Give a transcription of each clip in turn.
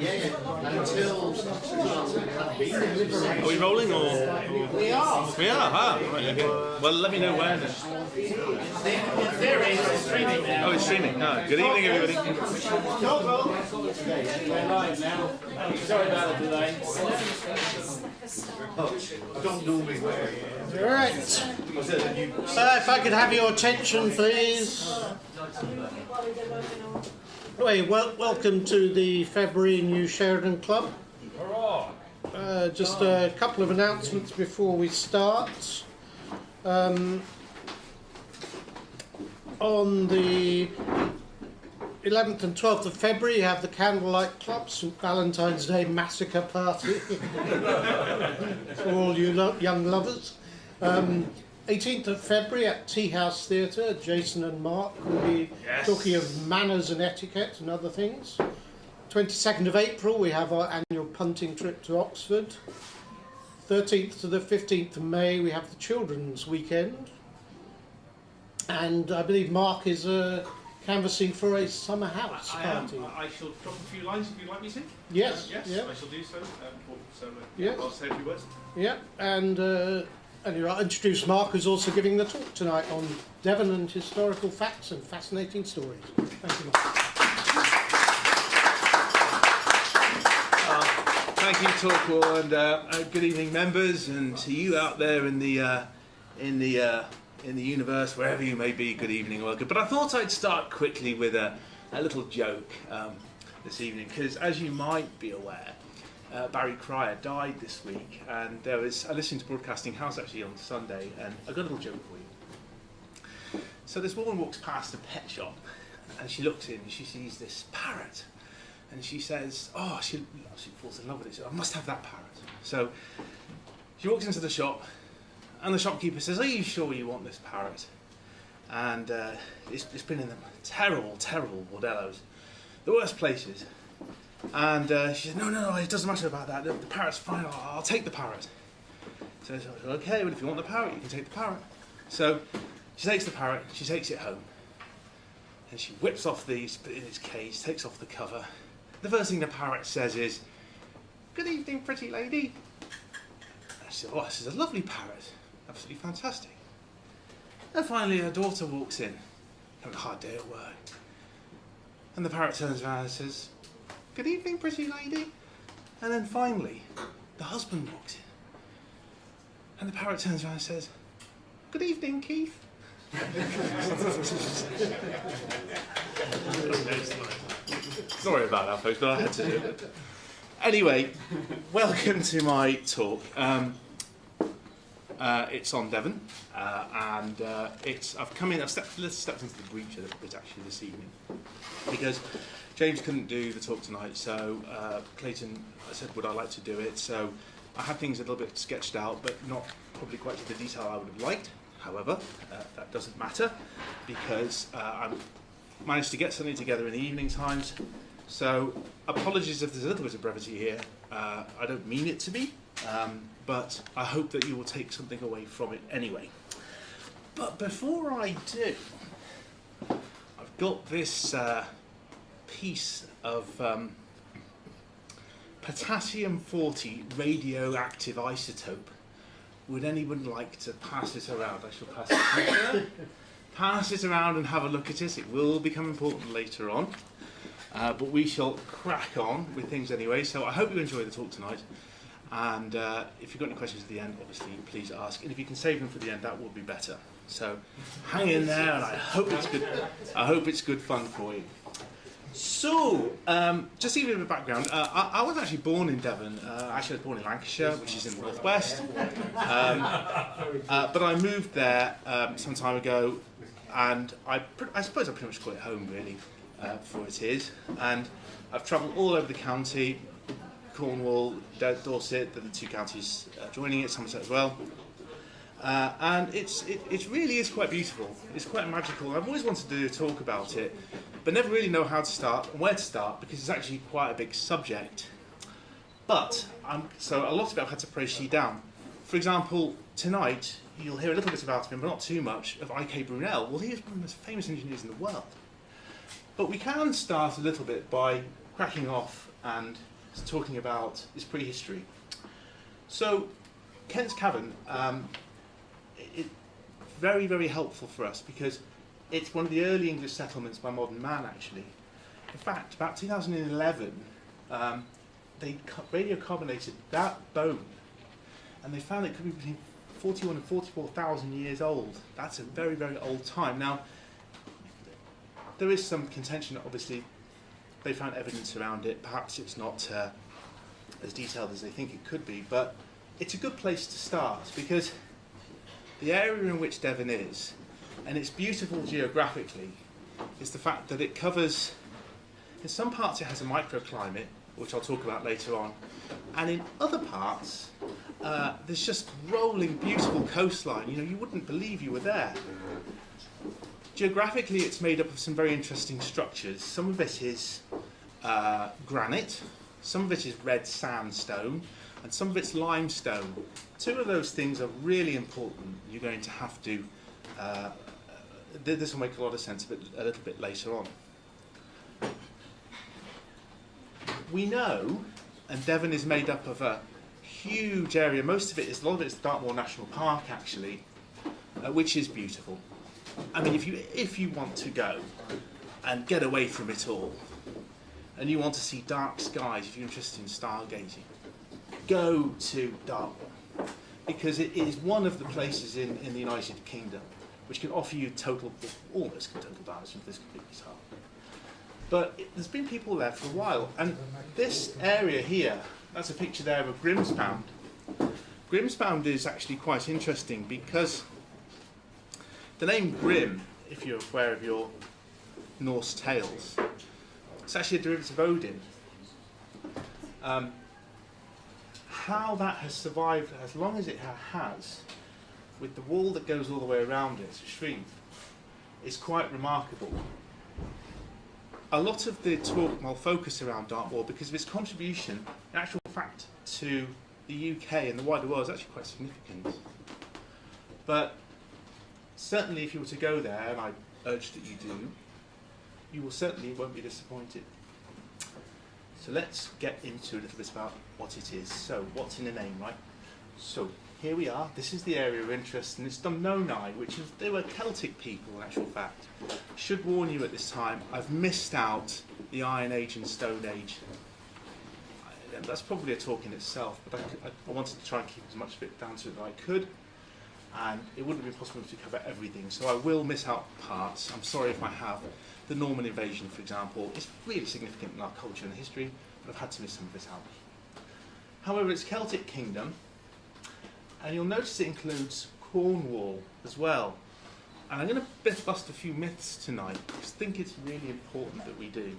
Are we rolling or? We are. We are. Ah, right, okay. Well, let me know when. In theory, it's streaming now. Oh, it's streaming. Ah, good evening, everybody. We're live now. Sorry about the delay. I don't normally wear it. Right. If I could have your attention, please. Anyway, welcome to the February New Sheridan Club. Just a couple of announcements before we start. On the 11th and 12th of February, you have the Candlelight Club, St Valentine's Day Massacre Party for all you young lovers. 18th of February at Tea House Theatre, Jason and Mark will be talking of manners and etiquette and other things. 22nd of April, we have our annual punting trip to Oxford. 13th to the 15th of May, we have the Children's Weekend. And I believe Mark is canvassing for a summer house party. I shall drop a few lines if you'd like me to. Yes. Yes, Yeah. I shall do so. Yeah. I'll say a few words. Yeah, and I'll introduce Mark, who's also giving the talk tonight on Devon and historical facts and fascinating stories. Thank you, Mark. Thank you, Torquil, and good evening, members, and to you out there in the universe, wherever you may be. Good evening, welcome. But I thought I'd start quickly with a little joke this evening, because as you might be aware, Barry Cryer died this week, and I listened to Broadcasting House actually on Sunday, and I got a little joke for you. So this woman walks past a pet shop, and she looks in, and she sees this parrot. And she says, she falls in love with it. She says, I must have that parrot. So she walks into the shop, and the shopkeeper says, are you sure you want this parrot? And it's been in the terrible, terrible bordellos, the worst places. And she said, no, it doesn't matter about that. The parrot's fine. I'll take the parrot. So I said, okay, well, if you want the parrot, you can take the parrot. So she takes the parrot, she takes it home, and she whips off in its cage, takes off the cover. The first thing the parrot says is, good evening, pretty lady. And she said, this is a lovely parrot. Absolutely fantastic. And finally her daughter walks in, having a hard day at work. And the parrot turns around and says, good evening, pretty lady. And then finally, the husband walks in. And the parrot turns around and says, good evening, Keith. Sorry about that, folks, but I had to do it. Anyway, welcome to my talk. It's on Devon, and I've stepped into the breach a little bit actually this evening, because James couldn't do the talk tonight, so Clayton, I said, would I like to do it? So I had things a little bit sketched out, but not probably quite to the detail I would have liked. However, that doesn't matter, because I've managed to get something together in the evening times. So apologies if there's a little bit of brevity here. I don't mean it to be, but I hope that you will take something away from it anyway. But before I do, I've got this piece of potassium-40 radioactive isotope. Would anyone like to pass it around? I shall pass it around. Pass it around and have a look at it. It will become important later on. But we shall crack on with things anyway. So I hope you enjoy the talk tonight. And if you've got any questions at the end, obviously, please ask. And if you can save them for the end, that would be better. So hang in there, and I hope it's good. I hope it's good fun for you. So, just to give you a bit of background, I was actually born in Devon. Actually, I was born in Lancashire, which is in the northwest. But I moved there some time ago, and I suppose I pretty much call it home, really, for it is. And I've travelled all over the county, Cornwall, Dorset, the two counties joining it, Somerset as well. And it really is quite beautiful. It's quite magical. I've always wanted to do a talk about it, but never really know how to start and where to start, because it's actually quite a big subject. But so a lot of it I've had to proceed down. For example, tonight you'll hear a little bit about him, but not too much, of I.K. Brunel. Well, he is one of the most famous engineers in the world. But we can start a little bit by cracking off and it's talking about its prehistory. So, Kent's Cavern, it's very, very helpful for us because it's one of the early English settlements by modern man, actually. In fact, about 2011, they radiocarbonated that bone, and they found it could be between 41 and 44,000 years old. That's a very, very old time. Now, there is some contention that obviously they found evidence around it. Perhaps it's not as detailed as they think it could be, but it's a good place to start because the area in which Devon is, and it's beautiful geographically, is the fact that it covers, in some parts it has a microclimate, which I'll talk about later on, and in other parts there's just rolling beautiful coastline. You know, you wouldn't believe you were there. Geographically it's made up of some very interesting structures. Some of it is granite, some of it is red sandstone, and some of it's limestone. Two of those things are really important. You're going to have to, this will make a lot of sense a little bit later on. We know, and Devon is made up of a huge area, a lot of it is Dartmoor National Park actually, which is beautiful. I mean, if you want to go and get away from it all, and you want to see dark skies, if you're interested in stargazing, go to Dartmoor, because it is one of the places in the United Kingdom which can offer you almost total darkness with this complete guitar. But there's been people there for a while, and this area here, that's a picture there of Grimspound. Grimspound is actually quite interesting because the name Grim, if you're aware of your Norse tales, it's actually a derivative of Odin. How that has survived as long as it has, with the wall that goes all the way around it, stream, is quite remarkable. A lot of the talk will focus around Dartmoor because of its contribution, in actual fact, to the UK and the wider world is actually quite significant. But certainly if you were to go there, and I urge that you do, you won't be disappointed. So let's get into a little bit about what it is. So what's in the name, right? So here we are. This is the area of interest, and it's Dumnonai, they were Celtic people in actual fact. Should warn you at this time, I've missed out the Iron Age and Stone Age. That's probably a talk in itself, but I wanted to try and keep as much of it down to it that I could, and it wouldn't be possible to cover everything, so I will miss out parts. I'm sorry if I have. The Norman invasion, for example, is really significant in our culture and history, but I've had to miss some of it out. However, it's Celtic kingdom, and you'll notice it includes Cornwall as well. And I'm going to bust a few myths tonight, because I think it's really important that we do.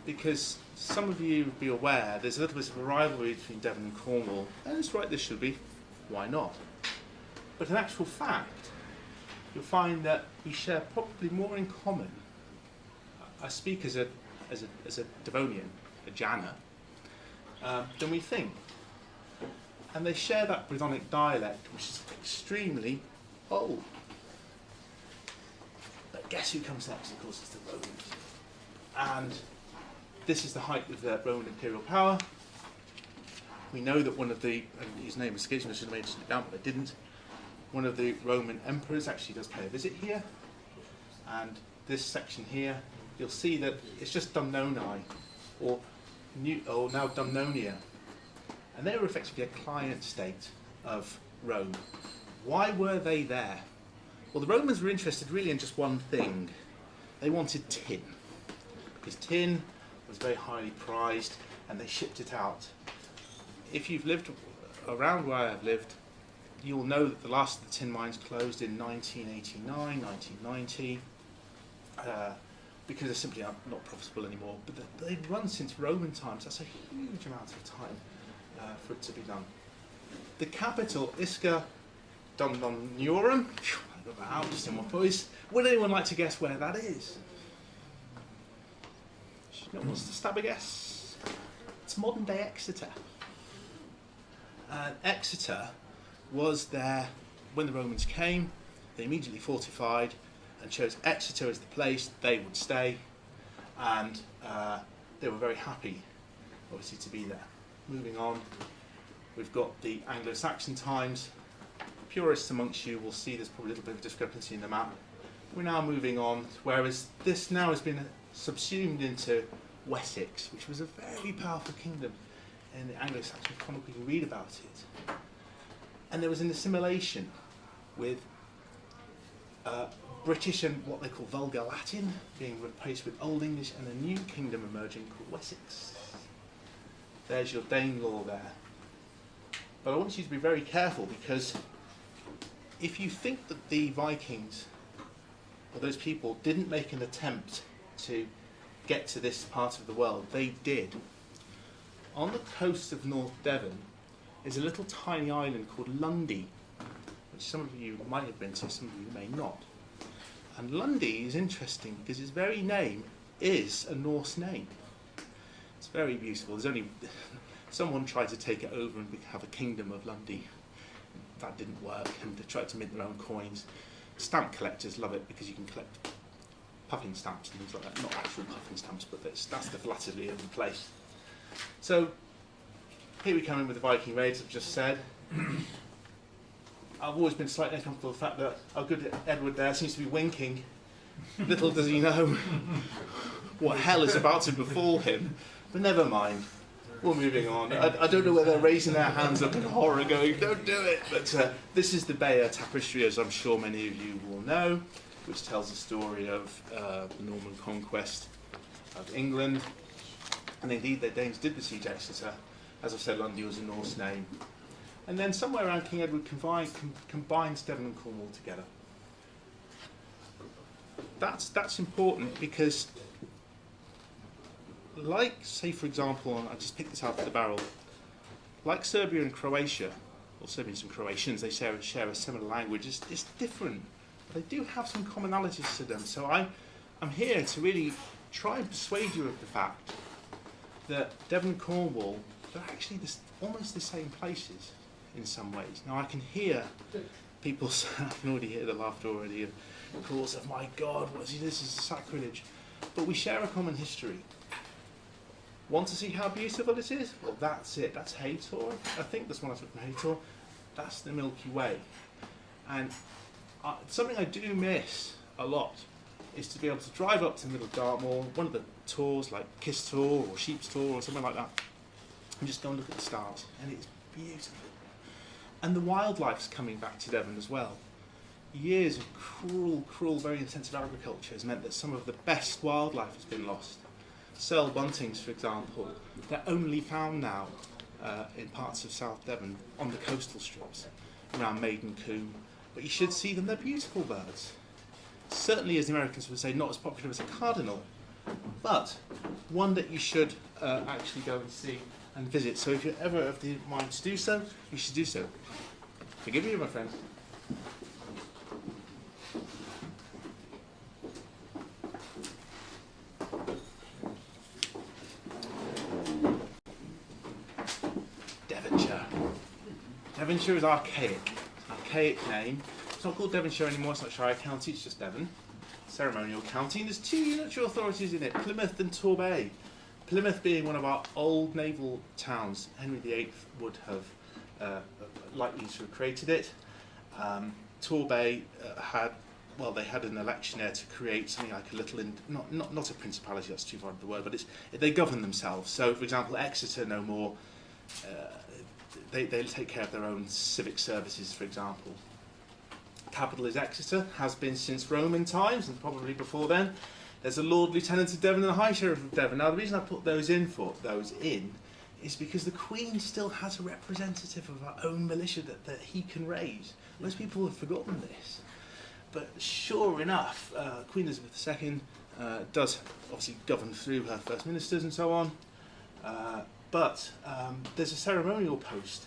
Because some of you will be aware there's a little bit of a rivalry between Devon and Cornwall, and it's right, this should be, why not? But in actual fact, you'll find that we share probably more in common. I speak as a Devonian, a Janner, than we think. And they share that Brythonic dialect, which is extremely old. But guess who comes next? Of course, it's the Romans. And this is the height of their Roman imperial power. We know that one of the, and his name escapes me, I should have made it down, but I didn't. One of the Roman emperors actually does pay a visit here. And this section here, you'll see that it's just Dumnonai, or now Dumnonia. And they were effectively a client state of Rome. Why were they there? Well, the Romans were interested really in just one thing. They wanted tin, because tin was very highly prized, and they shipped it out. If you've lived around where I have lived, you'll know that the last of the tin mines closed in 1989, 1990, because they're simply not profitable anymore. But they've run since Roman times. That's a huge amount of time for it to be done. The capital, Isca Domnoniorum, I got that out just in one voice. Would anyone like to guess where that is? No one wants to stab a guess? It's modern day Exeter. Exeter was there when the Romans came. They immediately fortified and chose Exeter as the place they would stay, and they were very happy obviously to be there. Moving on, we've got the Anglo-Saxon Times. Purists amongst you will see there's probably a little bit of discrepancy in the map. We're now moving on, whereas this now has been subsumed into Wessex, which was a very powerful kingdom in the Anglo-Saxon Chronicle. You can read about it. And there was an assimilation with British and what they call Vulgar Latin being replaced with Old English, and a new kingdom emerging called Wessex. There's your Danelaw there. But I want you to be very careful, because if you think that the Vikings, or those people, didn't make an attempt to get to this part of the world, they did. On the coast of North Devon is a little tiny island called Lundy, which some of you might have been to, some of you may not. And Lundy is interesting because its very name is a Norse name. It's very beautiful. There's only someone tried to take it over and have a kingdom of Lundy. That didn't work, and they tried to mint their own coins. Stamp collectors love it because you can collect puffin stamps and things like that. Not actual puffin stamps, but that's the philosophy of the place. So here we come in with the Viking raids I've just said. I've always been slightly uncomfortable with the fact that our good Edward there seems to be winking. Little does he know what hell is about to befall him. But never mind. We're moving on. I don't know whether they're raising their hands up in horror going, don't do it. But this is the Bayeux Tapestry, as I'm sure many of you will know, which tells the story of the Norman conquest of England. And indeed, the Danes did besiege Exeter. As I said, Lundy was a Norse name. And then somewhere around King Edward combines Devon and Cornwall together. That's important because, like, say for example, I just picked this out of the barrel, like Serbia and Croatia, or Serbians and Croatians, they share a similar language. It's different, but they do have some commonalities to them. So I'm here to really try and persuade you of the fact that Devon and Cornwall, they're actually almost the same places in some ways. Now I can hear people, I can already hear the laughter already, and calls of, my God, this is sacrilege. But we share a common history. Want to see how beautiful it is? Well, that's it. That's Haytor. I think that's one I took from Haytor. That's the Milky Way. And something I do miss a lot is to be able to drive up to the middle of Dartmoor, one of the tours like Kiss Tour or Sheep's Tour or something like that, and just go and look at the stars. And it's beautiful. And the wildlife's coming back to Devon as well. Years of cruel, very intensive agriculture has meant that some of the best wildlife has been lost. Searle buntings, for example, they're only found now in parts of South Devon on the coastal strips around Maiden Combe. But you should see them, they're beautiful birds. Certainly, as the Americans would say, not as popular as a cardinal, but one that you should actually go and see and visit. So if you're ever of the mind to do so, you should do so. Forgive me, my friend. Devonshire. Devonshire is archaic. Archaic name. It's not called Devonshire anymore, it's not Shire County, it's just Devon. Ceremonial county. And there's two unitary authorities in it, Plymouth and Torbay. Plymouth being one of our old naval towns. Henry VIII would have likely to have created it. Torbay they had an election there to create something like a little, not a principality, that's too far of the word, but they govern themselves. So, for example, Exeter no more, they take care of their own civic services, for example. Capital is Exeter, has been since Roman times, and probably before then. There's a Lord Lieutenant of Devon and a High Sheriff of Devon. Now, the reason I put those in is because the Queen still has a representative of her own militia that he can raise. Most people have forgotten this. But sure enough, Queen Elizabeth II does obviously govern through her First Ministers and so on. But there's a ceremonial post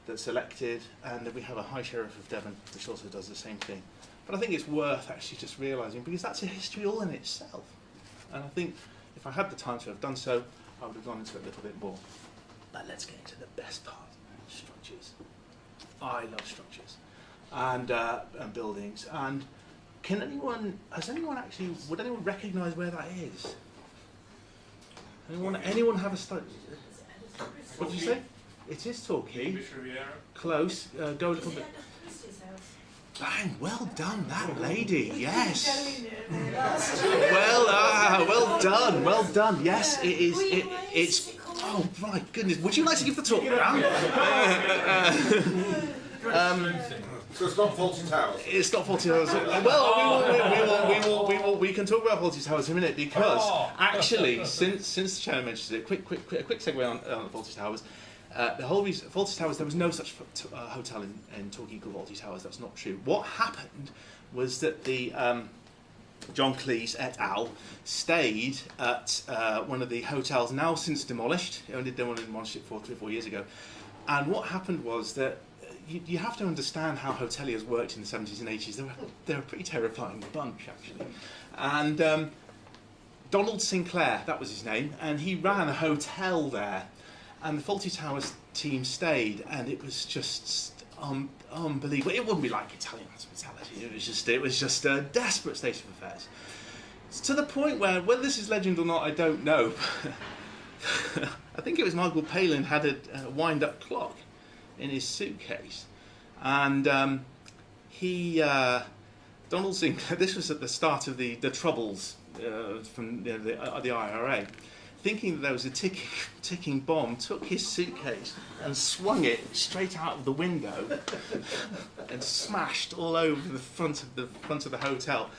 that's elected, and then we have a High Sheriff of Devon, which also does the same thing. But I think it's worth actually just realising, because that's a history all in itself. And I think if I had the time to have done so, I would have gone into it a little bit more. But let's get into the best part, structures. I love structures and buildings. And would anyone recognise where that is? Anyone have a What did you say? It is Torquay. English Riviera. Close. Go a little bit. Bang! Well done, that lady. Yes. Well done. Well done. Yes, it is. It's. Oh my goodness! Would you like to give the talk, Dan? So it's not Faulty Towers. It's not Faulty Towers. Well, we can talk about Faulty Towers in a minute because actually, since the chair mentioned it, quick segue on Faulty Towers. The whole reason, Faulty Towers, there was no such hotel in Torquay called Faulty Towers. That's not true. What happened was that the John Cleese et al. Stayed at one of the hotels now since demolished. They only demolished it 3 or 4 years ago. And what happened was that you have to understand how hoteliers worked in the 70s and 80s. They're a pretty terrifying bunch, actually. And Donald Sinclair, that was his name, and he ran a hotel there. And the Faulty Towers team stayed, and it was just unbelievable. It wouldn't be like Italian hospitality. It was just a desperate state of affairs. It's to the point where, whether this is legend or not, I don't know. I think it was Michael Palin had a wind-up clock in his suitcase, and Donald Sinclair. This was at the start of the troubles from the IRA. Thinking that there was a ticking bomb, took his suitcase and swung it straight out of the window and smashed all over the front of the hotel.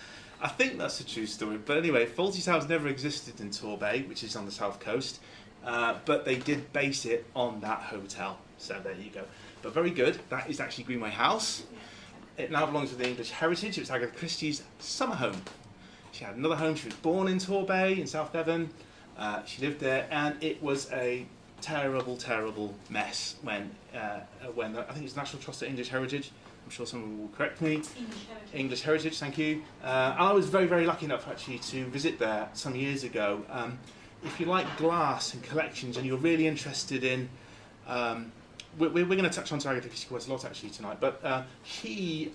I think that's a true story. But anyway, Faulty Towers never existed in Torbay, which is on the south coast, but they did base it on that hotel. So there you go. But very good. That is actually Greenway House. It now belongs to the English Heritage. It was Agatha Christie's summer home. She had another home. She was born in Torbay in South Devon. She lived there, and it was a terrible, terrible mess when I think it's National Trust of English Heritage. I'm sure someone will correct me. English Heritage, thank you. I was very, very lucky enough actually to visit there some years ago. If you like glass and collections, and you're really interested in, we're going to touch on Agatha Christie quite a lot actually tonight. But she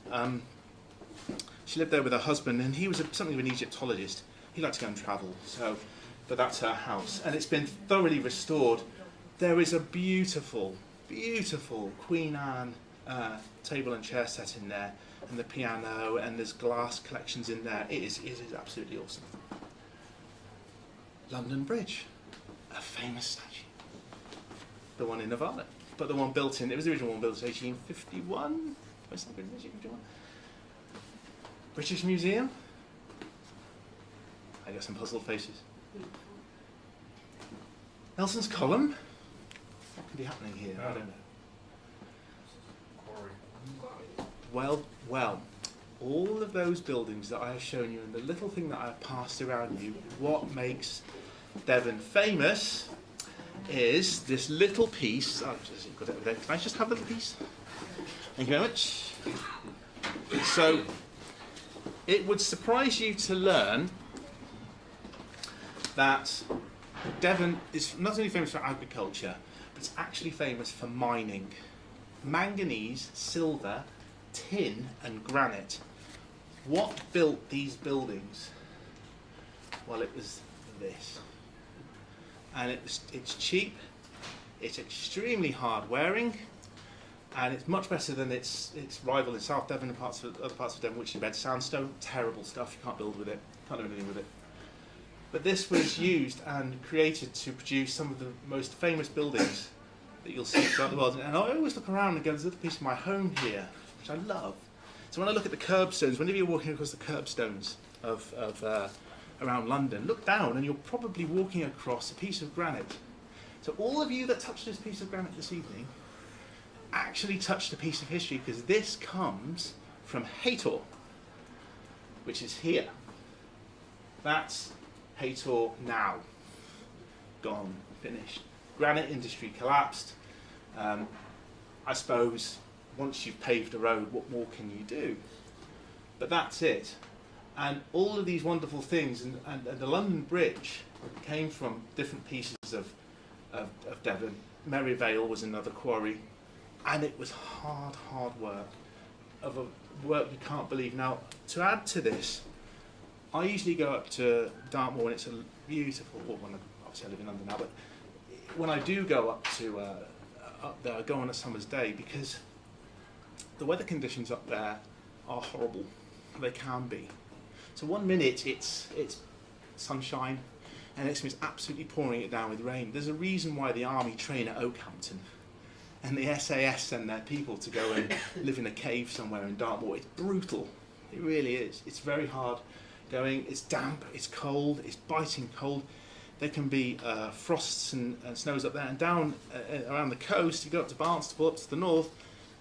lived there with her husband, and he was something of an Egyptologist. He liked to go and travel, so. But that's her house, and it's been thoroughly restored. There is a beautiful, beautiful Queen Anne table and chair set in there, and the piano, and there's glass collections in there. It is absolutely awesome. London Bridge, a famous statue. The one in Nevada, but the one built in, it was the original one built in 1851. Was that 1851? British Museum. I got some puzzled faces. Nelson's Column. What could be happening here? I don't know. Well, all of those buildings that I have shown you and the little thing that I have passed around you, what makes Devon famous is this little piece. Oh, got it over there. Can I just have a little piece? Thank you very much. So, it would surprise you to learn that Devon is not only famous for agriculture, but it's actually famous for mining. Manganese, silver, tin and granite. What built these buildings? Well, it was this. And it's cheap, it's extremely hard wearing, and it's much better than its rival in South Devon and other parts of Devon, which is red sandstone. Terrible stuff, you can't build with it, can't do anything with it. But this was used and created to produce some of the most famous buildings that you'll see throughout the world. And I always look around and go, there's a little piece of my home here, which I love. So when I look at the curbstones, whenever you're walking across the curbstones of around London, look down and you're probably walking across a piece of granite. So all of you that touched this piece of granite this evening actually touched a piece of history, because this comes from Haytor, which is here. That's Haytor now. Gone, finished. Granite industry collapsed. I suppose once you've paved a road, what more can you do? But that's it. And all of these wonderful things, and the London Bridge came from different pieces of Devon. Merivale was another quarry, and it was hard work, of a work you can't believe. Now, to add to this, I usually go up to Dartmoor, and it's a beautiful, well, obviously I live in London now, but when I do go up there, I go on a summer's day because the weather conditions up there are horrible. They can be. So one minute it's sunshine, and next minute it's absolutely pouring it down with rain. There's a reason why the army train at Oakhampton, and the SAS send their people to go and live in a cave somewhere in Dartmoor. It's brutal. It really is. It's very hard going. It's damp. It's cold. It's biting cold. There can be frosts and snows up there, and down around the coast. You go up to Barnstaple, up to the north.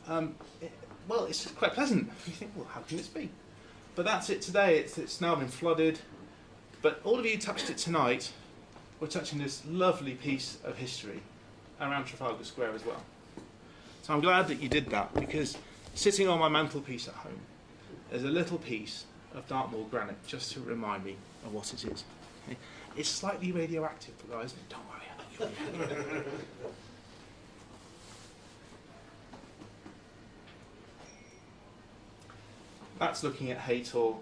Well, it's quite pleasant. You think, well, how can this be? But that's it today. It's now been flooded. But all of you touched it tonight. We're touching this lovely piece of history around Trafalgar Square as well. So I'm glad that you did that, because sitting on my mantelpiece at home, there's a little piece of Dartmoor granite just to remind me of what it is. Okay? It's slightly radioactive, but guys, don't worry. That's looking at Haytor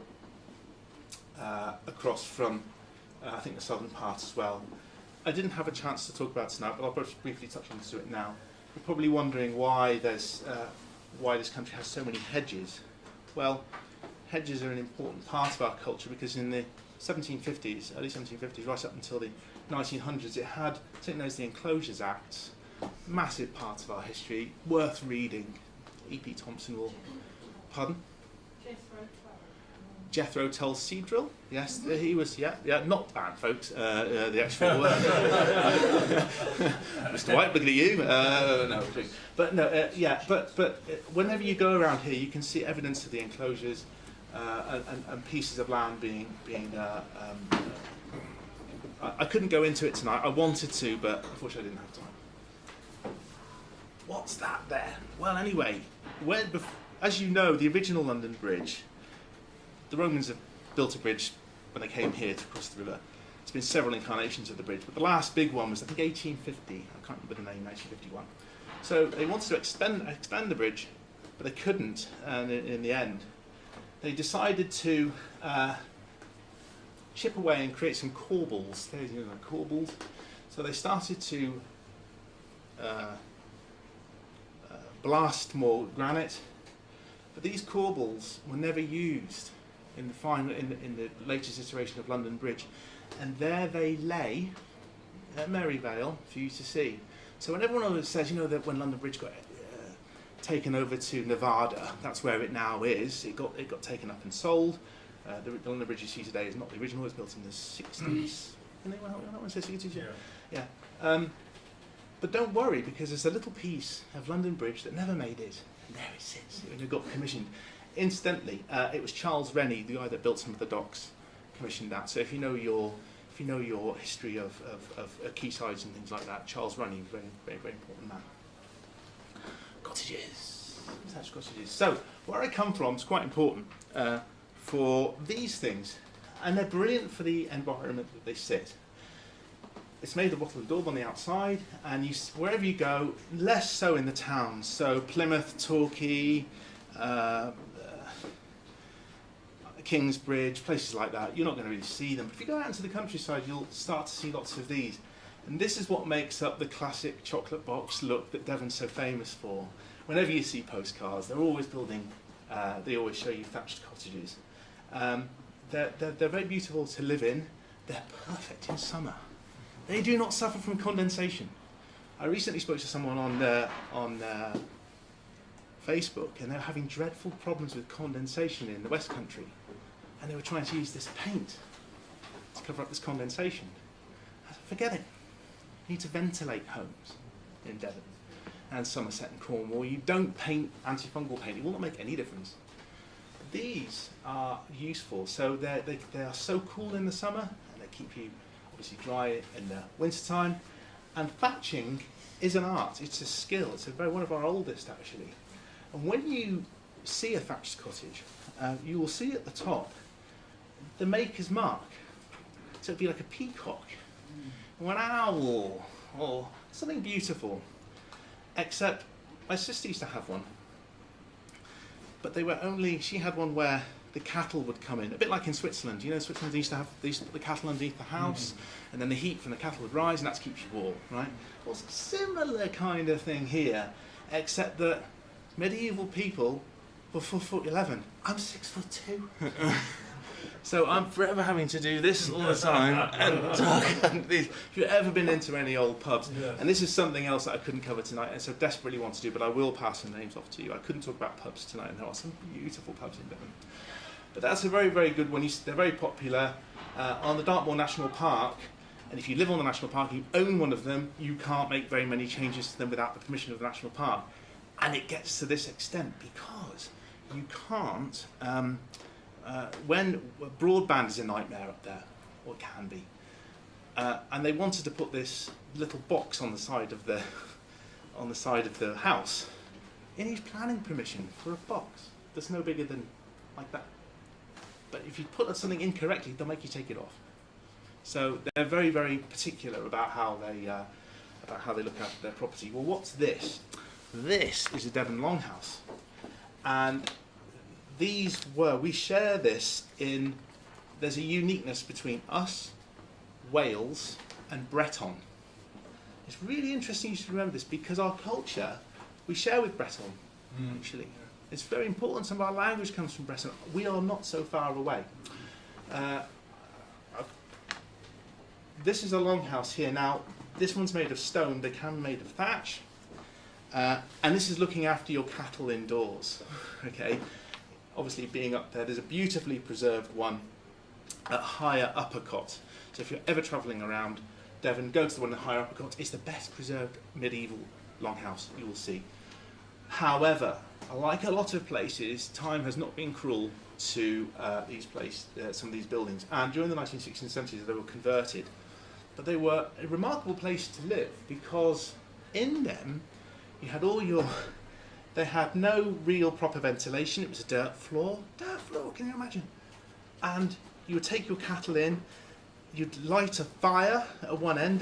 across from, I think, the southern part as well. I didn't have a chance to talk about it tonight, but I'll briefly touch on it now. You're probably wondering why this country has so many hedges. Well, hedges are an important part of our culture because in the 1750s, early 1750s, right up until the 1900s, it had something known as the Enclosures Acts, massive part of our history, worth reading. E.P. Thompson will... Pardon? Jethro Tull Cedral, yes, he was, not bad, folks, the actual Mr. White, looking at you, no, but no, but whenever you go around here, you can see evidence of the enclosures and pieces of land being I couldn't go into it tonight, I wanted to, but unfortunately I didn't have time. What's that there? Well, anyway, as you know, the original London Bridge, the Romans have built a bridge when they came here to cross the river. There's been several incarnations of the bridge, but the last big one was, I think, 1850. I can't remember the name, 1951. So they wanted to expand the bridge, but they couldn't, and in the end, they decided to chip away and create some corbels. There's corbels. So they started to blast more granite, but these corbels were never used in the latest iteration of London Bridge, and there they lay at Maryvale for you to see. So when everyone always says, that when London Bridge got taken over to Nevada, that's where it now is. It got taken up and sold. The London Bridge you see today is not the original. It was built in the 60s. Anyone want to say 60s? Yeah. But don't worry, because there's a little piece of London Bridge that never made it. And there it sits. It got commissioned. Incidentally, it was Charles Rennie, the guy that built some of the docks, commissioned that. So if you know your history of quaysides and things like that, Charles Rennie, very, very, very important man. Cottages. Such cottages. So where I come from is quite important for these things, and they're brilliant for the environment that they sit. It's made of wattle and daub on the outside, and wherever you go, less so in the towns. So Plymouth, Torquay, Kingsbridge, places like that, you're not going to really see them. But if you go out into the countryside, you'll start to see lots of these. And this is what makes up the classic chocolate box look that Devon's so famous for. Whenever you see postcards, they're always building, they always show you thatched cottages. They're very beautiful to live in. They're perfect in summer. They do not suffer from condensation. I recently spoke to someone on Facebook, and they were having dreadful problems with condensation in the West Country, and they were trying to use this paint to cover up this condensation. I said, forget it. You need to ventilate homes in Devon and Somerset and Cornwall. You don't paint antifungal paint. It will not make any difference. These are useful. So they are so cool in the summer, and they keep you obviously dry in the wintertime. And thatching is an art. It's a skill. It's one of our oldest, actually. And when you see a thatched cottage, you will see at the top the maker's mark. So it'd be like a peacock, or an owl, or something beautiful. Except my sister used to have one, but she had one where the cattle would come in, a bit like in Switzerland. You know, Switzerland they used to put the cattle underneath the house, and then the heat from the cattle would rise, and that keeps you warm, right? Well, it's a similar kind of thing here, except that medieval people were 4'11". I'm 6'2". So I'm forever having to do this all the time and talk. If you've ever been into any old pubs, and this is something else that I couldn't cover tonight, and so desperately want to do, but I will pass some names off to you. I couldn't talk about pubs tonight, and there are some beautiful pubs in Devon. But that's a very, very good one. They're very popular on the Dartmoor National Park. And if you live on the National Park, you own one of them, you can't make very many changes to them without the permission of the National Park. And it gets to this extent because you can't, when broadband is a nightmare up there, or it can be, and they wanted to put this little box on the side of the house. It needs planning permission for a box that's no bigger than like that. But if you put something incorrectly, they'll make you take it off. So they're very, very particular about how they look after their property. Well, what's this? This is a Devon longhouse, and we share this in. There's a uniqueness between us, Wales, and Breton. It's really interesting you should remember this because our culture we share with Breton. Actually, it's very important. Some of our language comes from Breton. We are not so far away. This is a longhouse here. Now, this one's made of stone. They can be made of thatch. And this is looking after your cattle indoors. Okay. Obviously, being up there, there's a beautifully preserved one at Higher Uppercott. So if you're ever travelling around Devon, go to the one at Higher Uppercott. It's the best preserved medieval longhouse you will see. However, like a lot of places, time has not been cruel to some of these buildings. And during the 1960s and 70s, they were converted. But they were a remarkable place to live because in them, you had they had no real proper ventilation. It was a dirt floor, can you imagine? And you would take your cattle in, you'd light a fire at one end,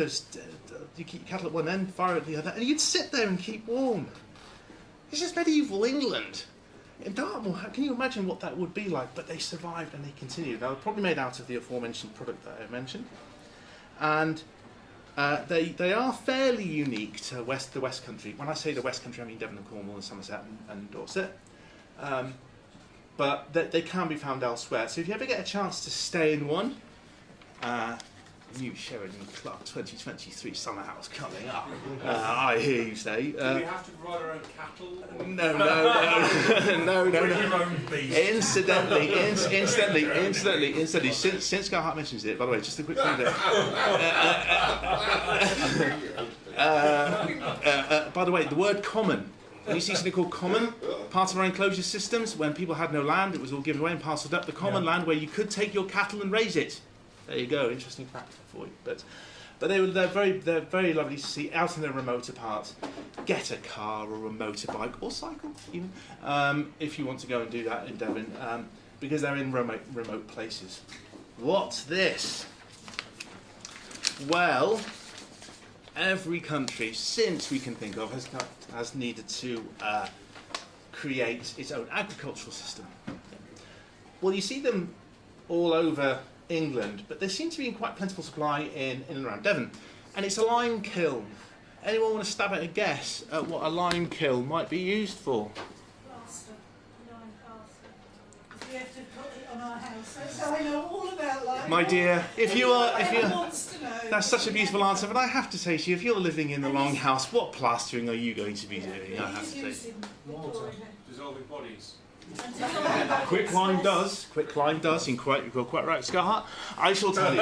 you keep your cattle at one end, fire at the other, and you'd sit there and keep warm. It's just medieval England. In Dartmoor, can you imagine what that would be like? But they survived and they continued. They were probably made out of the aforementioned product that I mentioned. And they are fairly unique to the West Country. When I say the West Country, I mean Devon and Cornwall and Somerset and Dorset. But they can be found elsewhere. So if you ever get a chance to stay in one, new Sheridan Clark 2023 summer house coming up. I hear you say. Do we have to provide our own cattle? No. Bring your own beef. Incidentally, since Garhart mentions it, by the way, just a quick thing there. By the way, the word common. When you see something called common, part of our enclosure systems, when people had no land, it was all given away and parcelled up. The common land where you could take your cattle and raise it. There you go, interesting fact for you. But they're very lovely to see out in the remoter parts. Get a car or a motorbike or cycle even if you want to go and do that in Devon because they're in remote places. What's this? Well, every country since we can think of has needed to create its own agricultural system. Well, you see them all over England, but there seems to be in quite plentiful supply in and around Devon, and it's a lime kiln. Anyone want to stab at a guess at what a lime kiln might be used for? Plaster, lime plaster. We have to put it on our house, so I know all about lime. My dear, if you're, wants to know. that's such a beautiful answer, but I have to say to you, if you're living in the longhouse, what plastering are you going to be doing? I have to say. Dissolving bodies. Quick lime does. You're quite right, Scarhart. I shall tell you.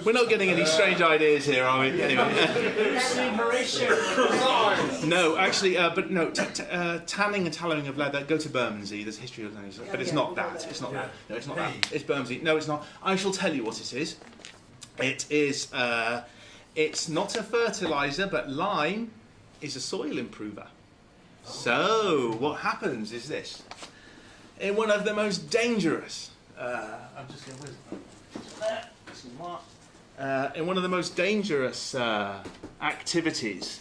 We're not getting any strange ideas here, are we? Anyway. No, actually, but no. Tanning and tallowing of leather. Go to Bermondsey. There's a history of that, but it's not that. It's not that. No, it's not that. It's Bermondsey. No, it's not. I shall tell you what it is. It is. It's not a fertiliser, but lime is a soil improver. So, what happens is this. In one of the most dangerous... I'm just going to... in one of the most dangerous activities...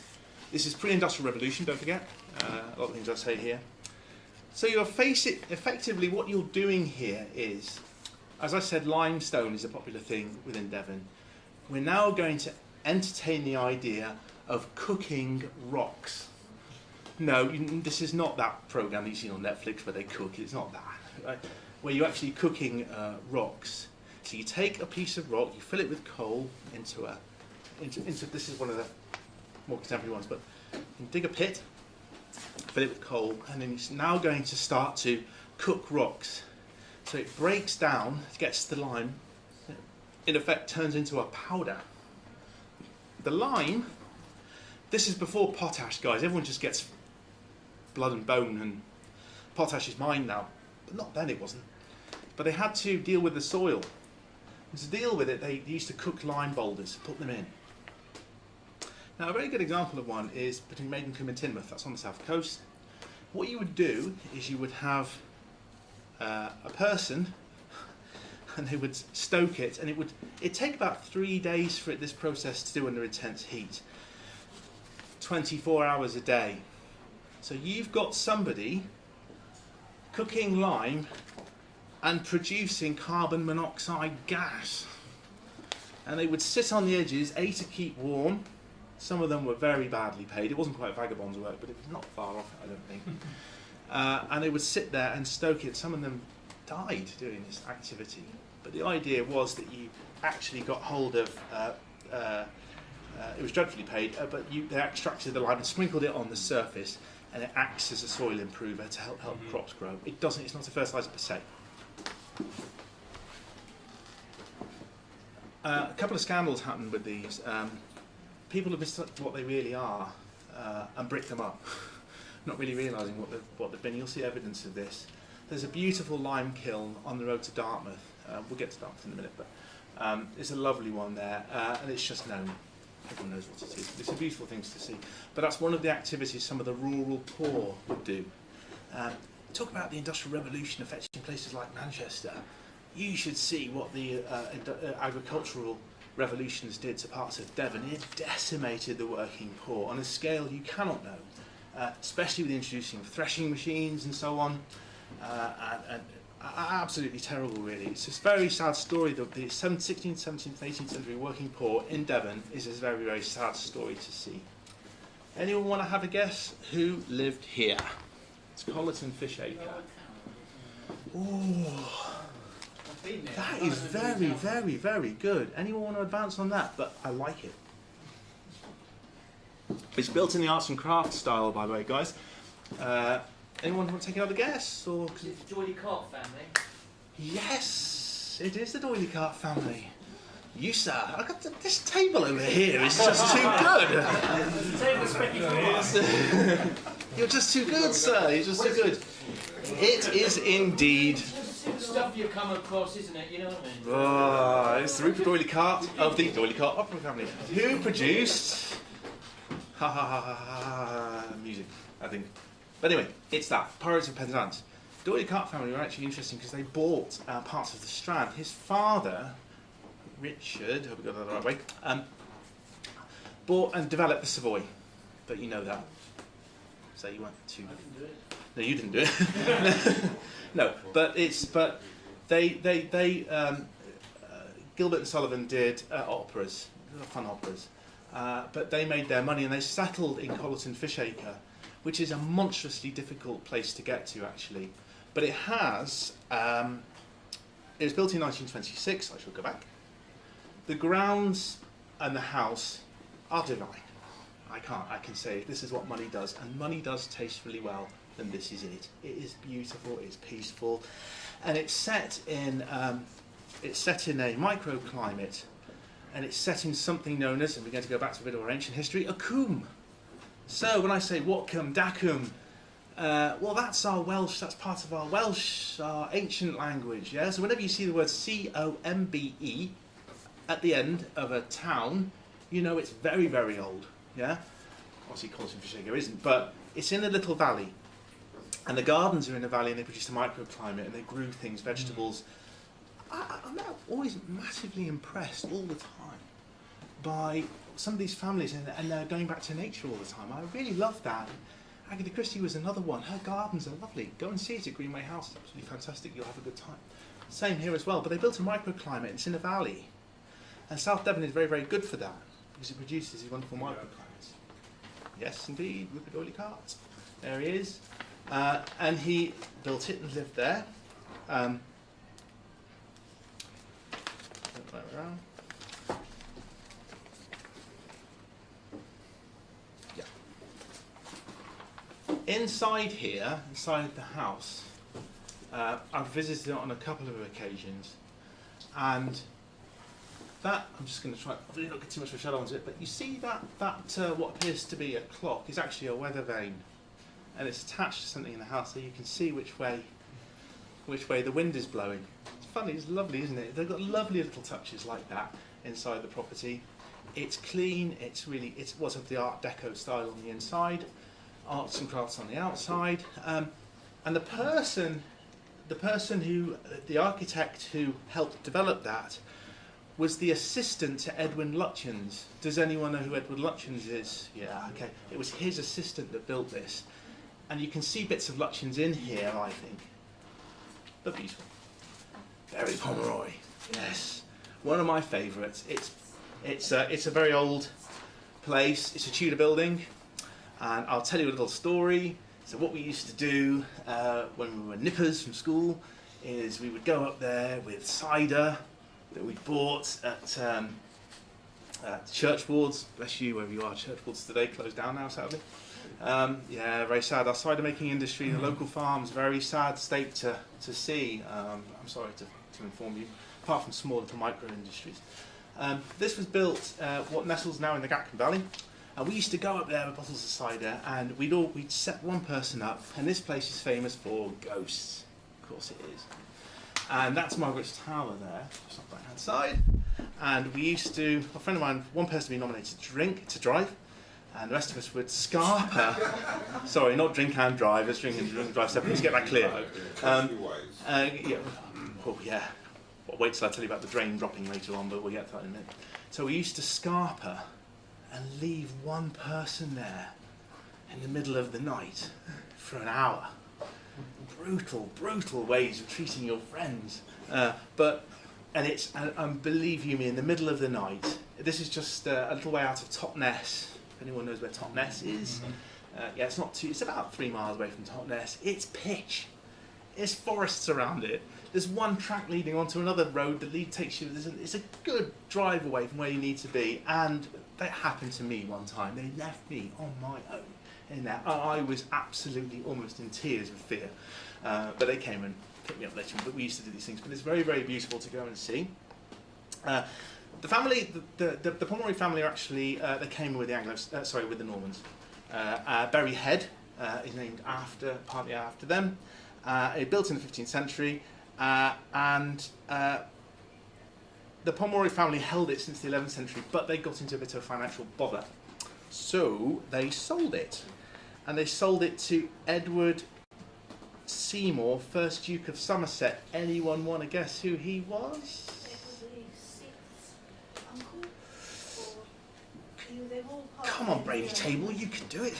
This is pre-industrial revolution, don't forget. A lot of things I say here. So you'll face it, effectively what you're doing here is, as I said, limestone is a popular thing within Devon. We're now going to entertain the idea of cooking rocks. No, this is not that programme that you see on Netflix where they cook. It's not that. Right? Where you're actually cooking rocks. So you take a piece of rock, you fill it with coal into this is one of the more contemporary ones, but you dig a pit, fill it with coal, and then it's now going to start to cook rocks. So it breaks down, gets the lime, in effect turns into a powder. The lime, this is before potash, guys. Everyone just gets blood and bone, and potash is mine now. But not then, it wasn't. But they had to deal with the soil. And to deal with it, they used to cook lime boulders, put them in. Now, a very good example of one is between Maidencombe and Teignmouth. That's on the south coast. What you would do is you would have a person, and they would stoke it, and it'd take about 3 days for this process to do under intense heat. 24 hours a day. So you've got somebody cooking lime and producing carbon monoxide gas. And they would sit on the edges, A, to keep warm. Some of them were very badly paid. It wasn't quite vagabond's work, but it was not far off, I don't think. And they would sit there and stoke it. Some of them died doing this activity. But the idea was that you actually got hold of, it was dreadfully paid, but they extracted the lime and sprinkled it on the surface, and it acts as a soil improver to help crops grow. It's not a fertiliser per se. A couple of scandals happened with these. People have mistook what they really are and bricked them up, not really realising what they've been. You'll see evidence of this. There's a beautiful lime kiln on the road to Dartmouth. We'll get to Dartmouth in a minute, but it's a lovely one there, and it's just known. Everyone knows what it is. It's a beautiful thing to see. But that's one of the activities some of the rural poor would do. Talk about the Industrial Revolution affecting places like Manchester. You should see what the agricultural revolutions did to parts of Devon. It decimated the working poor on a scale you cannot know, especially with introducing threshing machines and so on. And absolutely terrible, really. It's a very sad story. The 16th, 17th, 18th century working poor in Devon is a very, very sad story to see. Anyone want to have a guess who lived here? It's Colleton Fishacre. Ooh, that is very, very, very good. Anyone want to advance on that? But I like it. It's built in the arts and crafts style, by the way, guys. Anyone want to take another guess? Or Is it the Doyley Cart family? yes, it is the Doyley Cart family. You, sir, I got this table over here is just too good. You're just too good, sir. You're just too good. It is indeed. Stuff you come across, isn't it? You know what I mean? Oh, it's the Rupert Doyley Cart of the Doyley Cart Opera family, who produced music, I think. But anyway, it's that Pirates of Penzance. Doyley Cart family were actually interesting because they bought parts of the Strand. His father, Richard, hope we got that the right way, bought and developed the Savoy. But you know that. So you weren't too. I didn't do it. No, you didn't do it. No, but Gilbert and Sullivan did operas, fun operas, but they made their money and they settled in Colleton Fishacre, which is a monstrously difficult place to get to actually. But it has. It was built in 1926. I shall go back. The grounds and the house are divine. I can say this is what money does, and money does tastefully well. And this is it. It is beautiful. It's peaceful, and it's set in a microclimate, and it's set in something known as, and we're going to go back to a bit of our ancient history, a coombe. So when I say Whatcom, Dacum, well, that's our Welsh. That's part of our Welsh, our ancient language. Yeah. So whenever you see the word C-O-M-B-E at the end of a town, you know it's very, very old. Yeah. Obviously, Colleton Fishacre isn't, but it's in a little valley. And the gardens are in a valley, and they produced a microclimate, and they grew things, vegetables. I'm always massively impressed all the time by some of these families, and they're going back to nature all the time. I really love that. Agatha Christie was another one. Her gardens are lovely. Go and see it at Greenway House. It's absolutely fantastic. You'll have a good time. Same here as well. But they built a microclimate. It's in a valley. And South Devon is very, very good for that because it produces these wonderful microclimates. Yes, indeed, with the goalie cart. There he is. And he built it and lived there. Right around. Inside here, inside the house, I've visited it on a couple of occasions, and that, I'm just going to try, really not get too much of a shadow onto it, but you see that what appears to be a clock is actually a weather vane, and it's attached to something in the house so you can see which way the wind is blowing. It's funny, it's lovely, isn't it? They've got lovely little touches like that inside the property. It's clean, it's what's of the Art Deco style on the inside. Arts and crafts on the outside, and the architect who helped develop that was the assistant to Edwin Lutyens. Does anyone know who Edwin Lutyens is? Yeah, okay. It was his assistant that built this, and you can see bits of Lutyens in here, I think. But beautiful. Very Pomeroy. Yes, one of my favourites. It's a very old place. It's a Tudor building. And I'll tell you a little story. So what we used to do when we were nippers from school is we would go up there with cider that we bought at Churchwards. Bless you, wherever you are. Churchwards today closed down now, sadly. Yeah, very sad. Our cider making industry, the local farms, very sad state to see. I'm sorry to inform you, apart from small little micro industries. This was built what nestles now in the Garcon Valley. And we used to go up there with bottles of cider, and we'd set one person up, and this place is famous for ghosts. Of course it is. And that's Margaret's Tower there, just on the right-hand side. And we used to, a friend of mine, one person would be nominated to drive, and the rest of us would scarper. Sorry, not drink and drive, let's drink and drive separately, let's get that clear. Yeah. Oh yeah. Well, wait till I tell you about the drain dropping later on, but we'll get to that in a minute. So we used to scarper and leave one person there in the middle of the night for an hour. Brutal, brutal ways of treating your friends. And believe you me, in the middle of the night, this is just a little way out of Tottenham. If anyone knows where Tottenham is, yeah, it's about 3 miles away from Tottenham. It's pitch. There's forests around it. There's one track leading onto another road that takes you. It's a good drive away from where you need to be. And that happened to me one time. They left me on my own in there. I was absolutely almost in tears with fear. But they came and picked me up later. But we used to do these things. But it's very, very beautiful to go and see. The family, the Pomeroy family, are actually they came with the with the Normans. Bury Head is named partly after them. It built in the 15th century, and the Pomeroy family held it since the 11th century, but they got into a bit of financial bother, so they sold it, and they sold it to Edward Seymour, 1st Duke of Somerset. Anyone want to guess who he was? Come on, Brady Table, you can do it.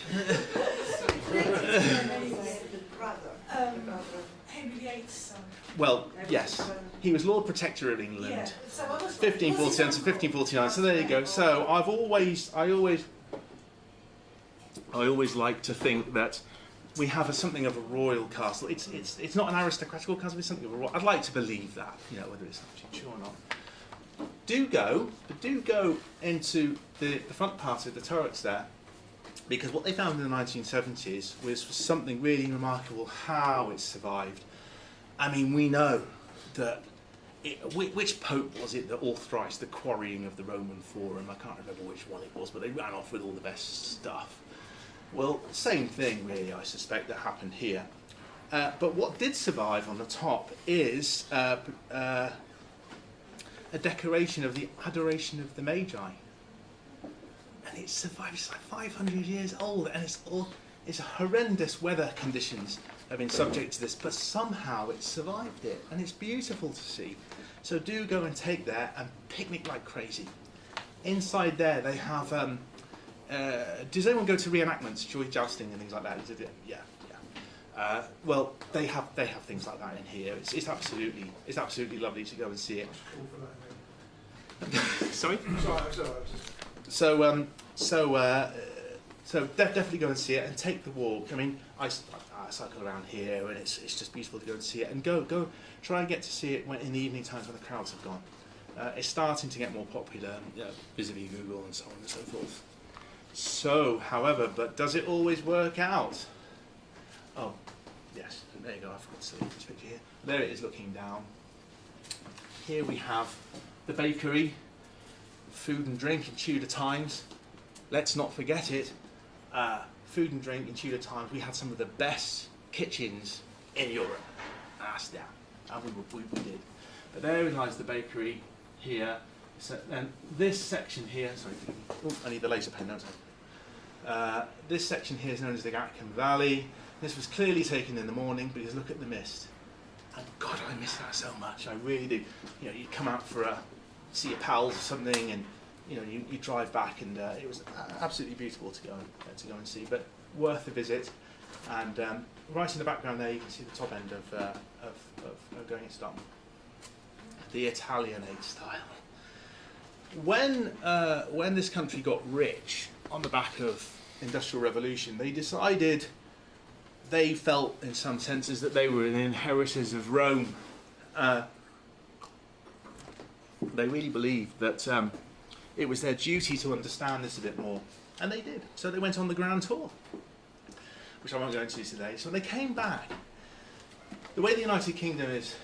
Henry VIII's son. Well, yes, he was Lord Protector of England, Yeah. So 1547 to 1549. So there you go. So I always like to think that we have something of a royal castle. It's not an aristocratical castle. It's something of a royal. I'd like to believe that, whether it's actually true or not. Do go into the front part of the turrets there, because what they found in the 1970s was something really remarkable, how it survived. I mean, we know that, which pope was it that authorised the quarrying of the Roman Forum? I can't remember which one it was, but they ran off with all the best stuff. Well, same thing really, I suspect, that happened here. But what did survive on the top is a decoration of the Adoration of the Magi. And it survived. It's like 500 years old, and it's horrendous weather conditions have been subject to this, but somehow it survived it, and it's beautiful to see. So do go and take there and picnic like crazy. Inside there they have does anyone go to reenactments, joy jousting and things like that? Is it? Yeah. Well, they have things like that in here. It's absolutely lovely to go and see it. Sorry. So definitely go and see it and take the walk. I mean, I cycle around here and it's just beautiful to go and see it and go try and get to see it in the evening times when the crowds have gone. It's starting to get more popular, vis-a-vis Google and so on and so forth. So, however, but does it always work out? Oh, yes, there you go, I forgot to see this picture here. There it is looking down. Here we have the bakery, food and drink in Tudor times. Let's not forget it. Food and drink in Tudor times, we had some of the best kitchens in Europe. That's that. And we did. But therein lies the bakery here. So, and this section here, sorry, I need the laser pen, don't I? This section here is known as the Garcon Valley. This was clearly taken in the morning because look at the mist. And God, I miss that so much. I really do. You know, you come out for see your pals or something, and you know, you drive back, and it was absolutely beautiful to go and see. But worth a visit. And right in the background there, you can see the top end of going into Tottenham. The Italianate style. When this country got rich on the back of Industrial Revolution, they decided they felt in some senses that they were the inheritors of Rome. They really believed that it was their duty to understand this a bit more, and they did. So they went on the Grand Tour, which I won't go into today. So they came back. The way the United Kingdom is,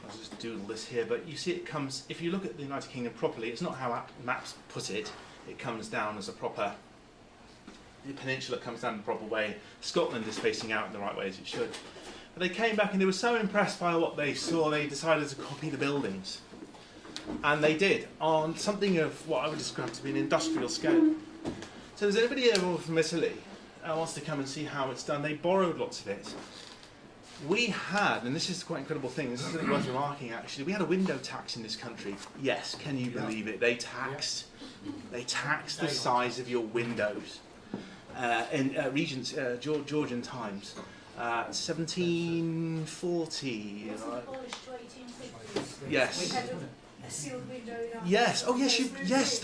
I'll just doodle this here, but you see it comes, if you look at the United Kingdom properly, it's not how maps put it. It comes down as a proper, the peninsula comes down the proper way. Scotland is facing out in the right way as it should. But they came back and they were so impressed by what they saw, they decided to copy the buildings. And they did, on something of what I would describe to be an industrial scale. So does anybody here from Italy wants to come and see how it's done? They borrowed lots of it. We had, and this is quite an incredible thing, this is something worth remarking actually, we had a window tax in this country. Yes, can you believe it? They taxed the size of your windows in Georgian times. 1740. Wasn't abolished to 1850s? Yes. We had a sealed window in our Yes. Oh yes. Yes.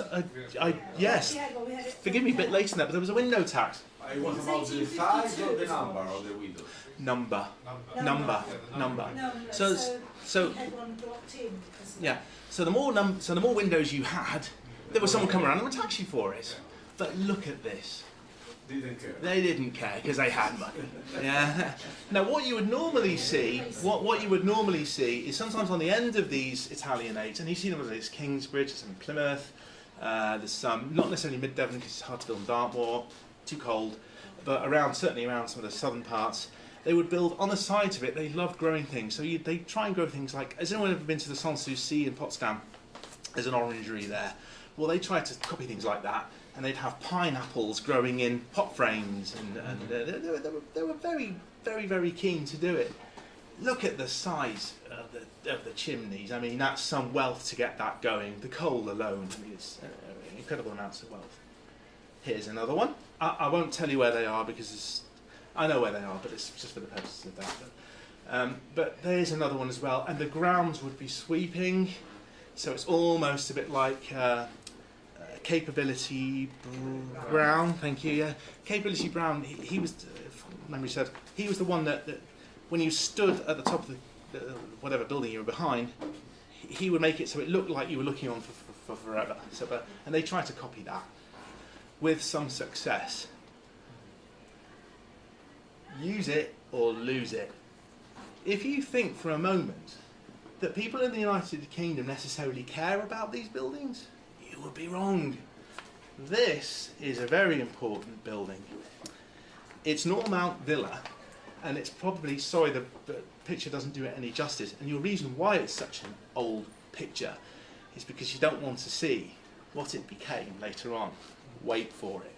Yes. Yeah, but we had it. Forgive me a bit later than that, but there was a window tax. It was about the size or the number of the windows? Number. No, So we had one blocked in. yeah. So the more windows you had, there was someone come around and would tax you for it. But look at this. Didn't care. They didn't care because they had money. Yeah. Now, what you would normally see, is sometimes on the end of these Italianates, and you see them as it's Kingsbridge, some in Plymouth. There's some, not necessarily mid Devon because it's hard to build in Dartmoor, too cold, but certainly around some of the southern parts. They would build on the sides of it. They loved growing things, so they try and grow things like. Has anyone ever been to the Sanssouci in Potsdam? There's an orangery there. Well, they tried to copy things like that. And they'd have pineapples growing in pot frames, and they were very, very, very keen to do it. Look at the size of the chimneys. I mean, that's some wealth to get that going. The coal alone, I mean, it's incredible amounts of wealth. Here's another one. I won't tell you where they are because I know where they are, but it's just for the purposes of that. But there's another one as well, and the grounds would be sweeping, so it's almost a bit like. Capability Brown, thank you. Yeah, Capability Brown. He was, if memory serves, he was the one that when you stood at the top of the whatever building you were behind, he would make it so it looked like you were looking on for forever. So, and they tried to copy that with some success. Use it or lose it. If you think for a moment that people in the United Kingdom necessarily care about these buildings, you would be wrong. This is a very important building. It's Normount Villa, and it's probably, sorry, the picture doesn't do it any justice, and your reason why it's such an old picture is because you don't want to see what it became later on. Wait for it.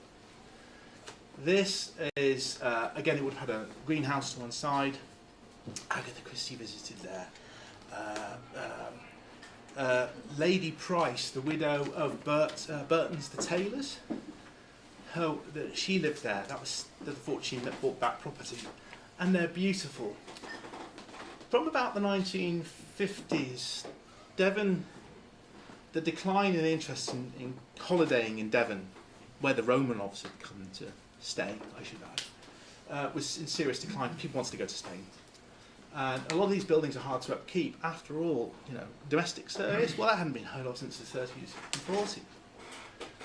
This is, again, it would have had a greenhouse to one side. Agatha Christie visited there. Lady Price, the widow of Burton's the tailors, she lived there. That was the fortune that bought that property, and they're beautiful. From about the 1950s, Devon, the decline in interest in holidaying in Devon, where the Romanovs had come to stay, I should add, was in serious decline. People wanted to go to Spain. And a lot of these buildings are hard to upkeep. After all, domestic service, well, that hadn't been heard of since the 30s and 40s.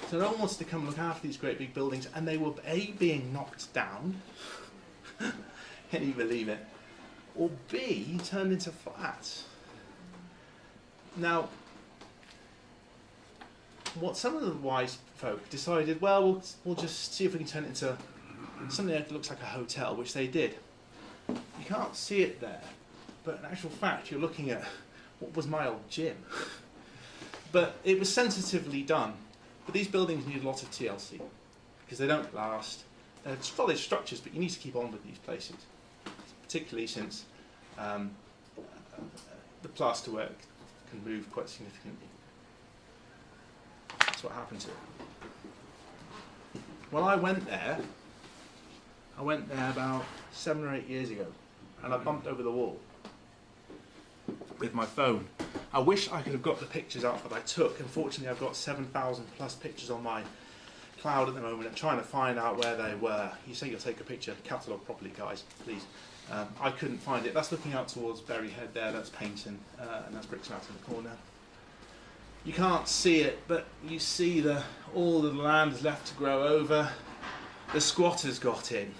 So no one wanted to come and look after these great big buildings, and they were A, being knocked down, can you believe it, or B, turned into flats. Now, what some of the wise folk decided, well, we'll just see if we can turn it into something that looks like a hotel, which they did. You can't see it there, but in actual fact, you're looking at what was my old gym. But it was sensitively done. But these buildings need a lot of TLC, because they don't last. They're solid structures, but you need to keep on with these places, particularly since the plasterwork can move quite significantly. That's what happened to it. When I went there about 7 or 8 years ago, and I bumped over the wall with my phone. I wish I could have got the pictures out that I took. Unfortunately, I've got 7,000 plus pictures on my cloud at the moment. I'm trying to find out where they were. You say you'll take a picture, catalogue properly, guys, please. I couldn't find it. That's looking out towards Berry Head there. That's Paynton, and that's Brixmouth in the corner. You can't see it, but you see all the land is left to grow over. The squatters got in.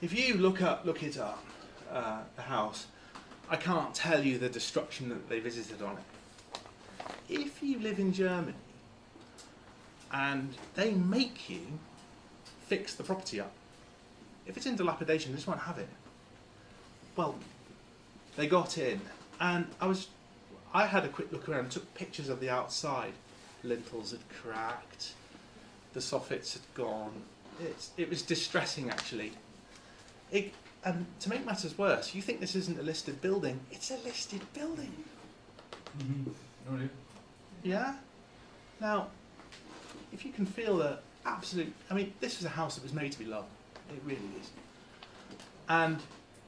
If you look it up, the house, I can't tell you the destruction that they visited on it. If you live in Germany and they make you fix the property up, if it's in dilapidation, they just won't have it. Well, they got in, and I had a quick look around and took pictures of the outside. Lintels had cracked, the soffits had gone. It was distressing, actually. And to make matters worse, you think this isn't a listed building. It's a listed building. Mm-hmm. Oh, yeah. Yeah? Now, if you can feel the absolute... I mean, this is a house that was made to be loved. It really is. And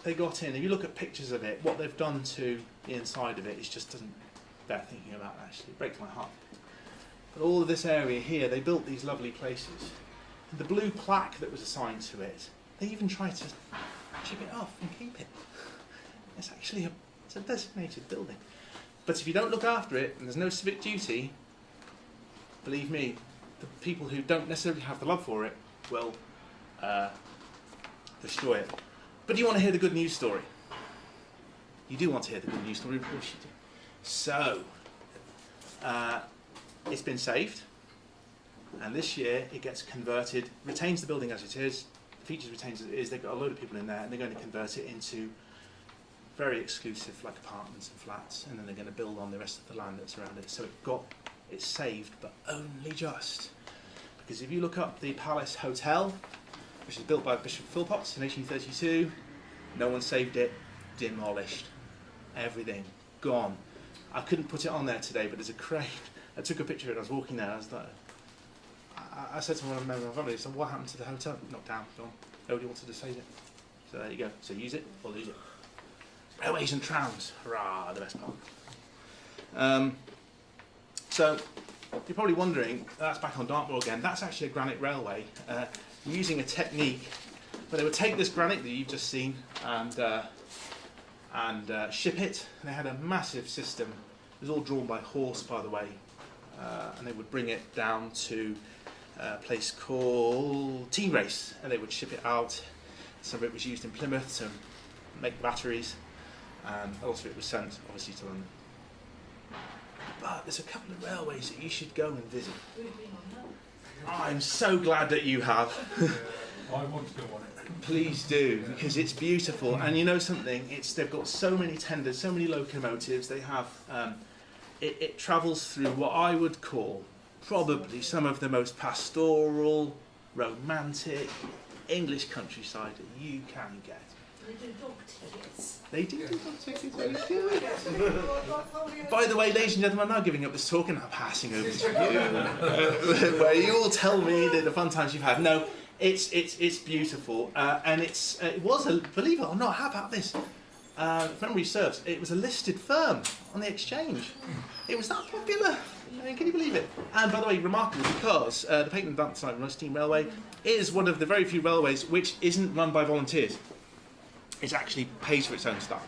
they got in. If you look at pictures of it, what they've done to the inside of it just doesn't bear thinking about, actually. It breaks my heart. But all of this area here, they built these lovely places. And the blue plaque that was assigned to it, they even tried to chip it off and keep it. It's actually a designated building. But if you don't look after it, and there's no civic duty, believe me, the people who don't necessarily have the love for it will destroy it. But do you want to hear the good news story? You do want to hear the good news story, of course you do. So, it's been saved, and this year it gets converted, retains the building as it is, the features retains as it is. They've got a load of people in there, and they're going to convert it into very exclusive, like apartments and flats, and then they're going to build on the rest of the land that's around it. So it's saved, but only just. Because if you look up the Palace Hotel, which was built by Bishop Philpotts in 1832, no one saved it, demolished. Everything, gone. I couldn't put it on there today, but there's a crane. I took a picture of it, I was walking there, I said to one of my family, so what happened to the hotel? Knocked down, gone. Nobody wanted to save it. So there you go. So use it or lose it. Railways and trams, hurrah, the best part. So you're probably wondering, that's back on Dartmoor again, that's actually a Granite Railway, using a technique where they would take this granite that you've just seen and ship it. And they had a massive system. It was all drawn by horse, by the way, and they would bring it down to a place called Team Race, and they would ship it out. Some of it was used in Plymouth to make batteries, and a lot of it was sent, obviously, to London. But there's a couple of railways that you should go and visit. I'm so glad that you have. I want to go on it. Please do, because it's beautiful. And you know something? They've got so many tenders, so many locomotives. They have it travels through what I would call probably some of the most pastoral, romantic English countryside that you can get. They do dog tickets. They do dog tickets, very good. By the way, ladies and gentlemen, I'm now giving up this talk and I'm passing over to you, where you all tell me the fun times you've had. No, it's beautiful, and it was believe it or not, how about this? If memory serves, it was a listed firm on the exchange. It was that popular. I mean, can you believe it? And by the way, remarkable because the Peyton Dunstone Steam Railway is one of the very few railways which isn't run by volunteers. It actually pays for its own staff.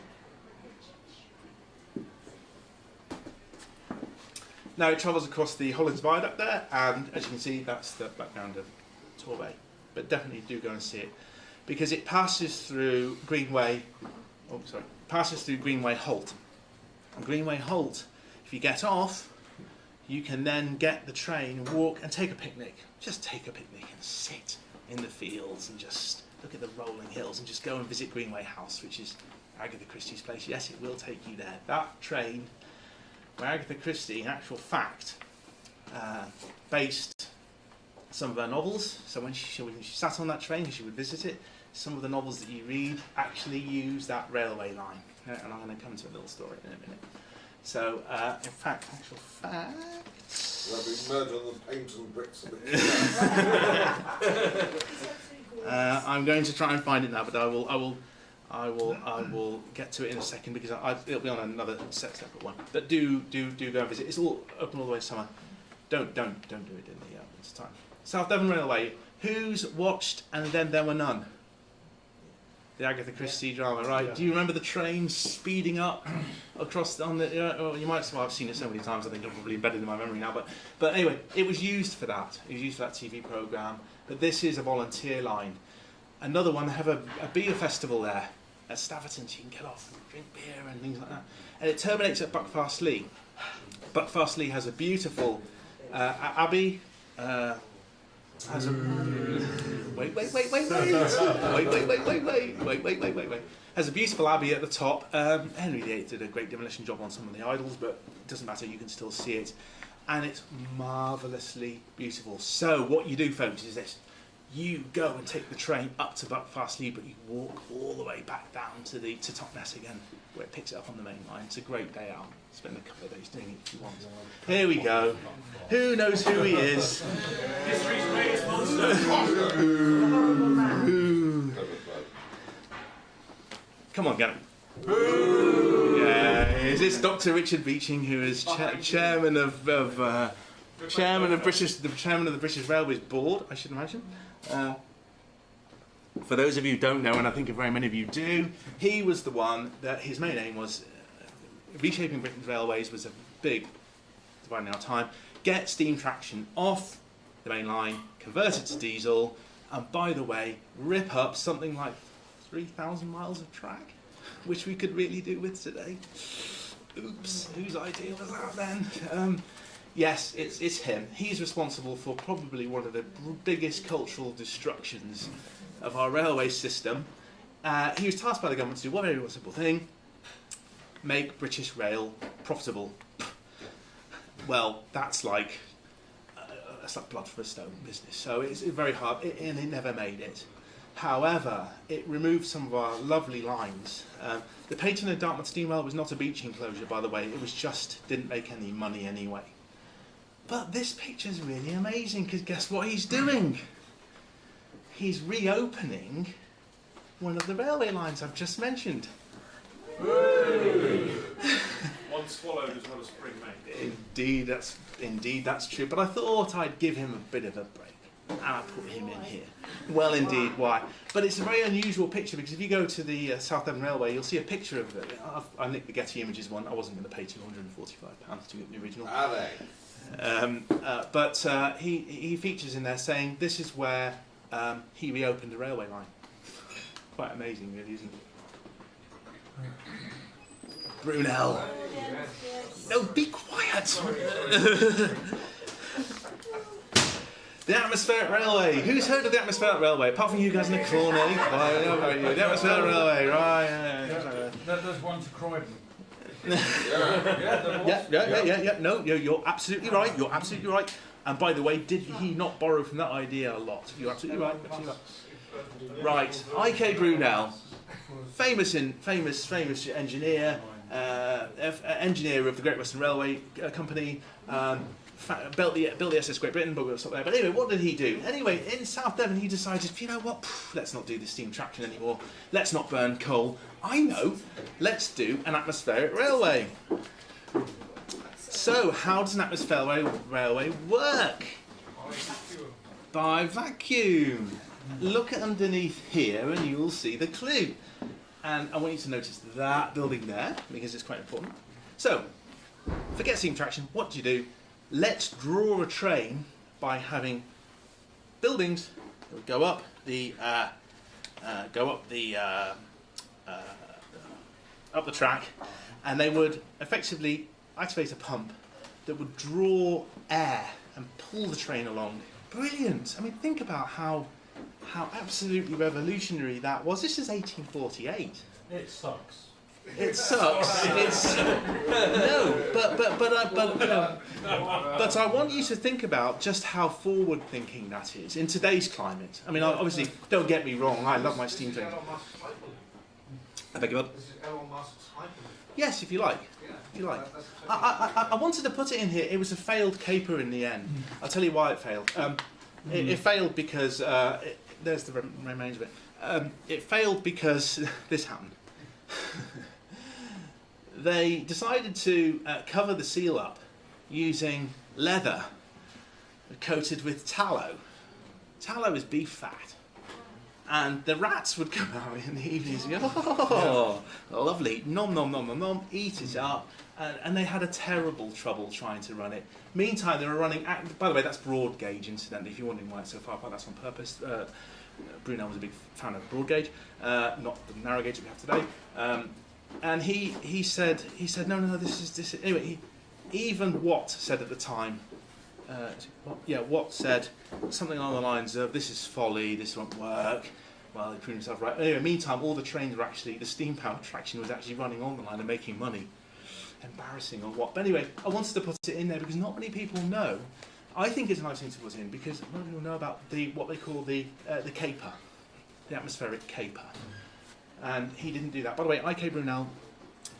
Now it travels across the Hollins Viaduct there, and as you can see, that's the background of Torbay. But definitely do go and see it, because it passes through Greenway. Oh, sorry, passes through Greenway Holt. And Greenway Holt, if you get off, you can then get the train, walk, and take a picnic. Just take a picnic and sit in the fields and just look at the rolling hills and just go and visit Greenway House, which is Agatha Christie's place. Yes, it will take you there. That train, where Agatha Christie, in actual fact, based some of her novels. So when she sat on that train, she would visit it. Some of the novels that you read actually use that railway line. And I'm going to come to a little story in a minute. So, in fact, actual facts. There'll be murder on the paint and bricks of it. I'm going to try and find it now, but I will get to it in a second, because it'll be on another separate one. But do go and visit. It's all open all the way to summer. Don't do it in the winter time. South Devon Railway. Who's watched And Then There Were None? The Agatha Christie drama, right? Yeah. Do you remember the train speeding up across on the? Or you might. Well, I've seen it so many times. I think I'm probably embedded in my memory now. But anyway, it was used for that. It was used for that TV program. But this is a volunteer line. Another one. They have a beer festival there at Staverton. So you can get off and drink beer and things like that. And it terminates at Buckfastleigh. Buckfastleigh has a beautiful abbey. Has a wait. Has a beautiful abbey at the top. Henry VIII did a great demolition job on some of the idols, but it doesn't matter. You can still see it, and it's marvellously beautiful. So what you do, folks, is this: you go and take the train up to Buckfastleigh, but you walk all the way back down to Totnes again, where it picks it up on the main line. It's a great day out. Spend a couple of days doing it if you want. Here we go. Who knows who he is? History's greatest monster. Come on, get him. Is this Dr. Richard Beeching, who is chairman of the British Railways Board, I should imagine. For those of you who don't know, and I think very many of you do, he was the one that his main aim was reshaping Britain's railways was a big, dividing our time, get steam traction off the main line, convert it to diesel, and by the way, rip up something like 3,000 miles of track, which we could really do with today. Oops, whose idea was that then? Yes, it's him. He's responsible for probably one of the biggest cultural destructions of our railway system. He was tasked by the government to do one very simple thing: make British rail profitable. Well, that's like blood for a stone business. So it's very hard, and it never made it. However, it removed some of our lovely lines. The Peyton and Dartmouth Steam Rail was not a beaching closure, by the way. It was just didn't make any money anyway. But this picture's really amazing, because guess what he's doing? He's reopening one of the railway lines I've just mentioned. One swallowed as well as spring made. Indeed, that's true. But I thought I'd give him a bit of a break, and I put him in here. Well, indeed, why? But it's a very unusual picture, because if you go to the South Devon Railway, you'll see a picture of it. I nicked the Getty Images one. I wasn't going to pay £245 to get the original. Are they? But he features in there saying this is where he reopened a railway line. Quite amazing, really, isn't it? Brunel. No, be quiet. The Atmospheric Railway. Who's heard of the Atmospheric Railway? Apart from you guys in the corner. The Atmospheric Railway, right? There's one to Croydon. Yeah. No, you're absolutely right. You're absolutely right. And by the way, did he not borrow from that idea a lot? You're absolutely right. Right, I.K. Brunel. famous engineer, engineer of the Great Western Railway Company. Built the SS Great Britain, but we'll stop there. But anyway, what did he do? Anyway, in South Devon, he decided, you know what, let's not do the steam traction anymore. Let's not burn coal. I know, let's do an atmospheric railway. So, how does an atmospheric railway work? By vacuum. Look at underneath here and you will see the clue. And I want you to notice that building there, because it's quite important. So, forget steam traction, what do? Let's draw a train by having buildings that would go up the track, and they would effectively activate a pump that would draw air and pull the train along. Brilliant! I mean, think about how absolutely revolutionary that was. This is 1848. It sucks. It sucks. It's no, but I want you to think about just how forward-thinking that is in today's climate. I mean, obviously, don't get me wrong. I love my steam train. I beg your pardon? This is Elon Musk's hyperloop. Yes, if you like. If you like. I wanted to put it in here. It was a failed caper in the end. I'll tell you why it failed. It failed because there's the remains of it. It failed because this happened. They decided to cover the seal up using leather coated with tallow. Tallow is beef fat. And the rats would come out in the evenings and go, oh, lovely, nom, nom, nom, nom, nom, eat it up. And they had a terrible trouble trying to run it. Meantime, they were running, by the way, that's broad gauge, incidentally, if you're wondering why it's so far apart, that's on purpose. Brunel was a big fan of broad gauge, not the narrow gauge that we have today. And he said, no, this is anyway. Even Watt said at the time, Watt said something along the lines of, "This is folly. This won't work." Well, he proved himself right. Anyway, meantime, all the trains were actually, the steam powered traction was actually running on the line and making money. Embarrassing or what? But anyway, I wanted to put it in there because not many people know. I think it's a nice thing to put in because not many people know about what they call the caper, the atmospheric caper. And he didn't do that. By the way, I.K. Brunel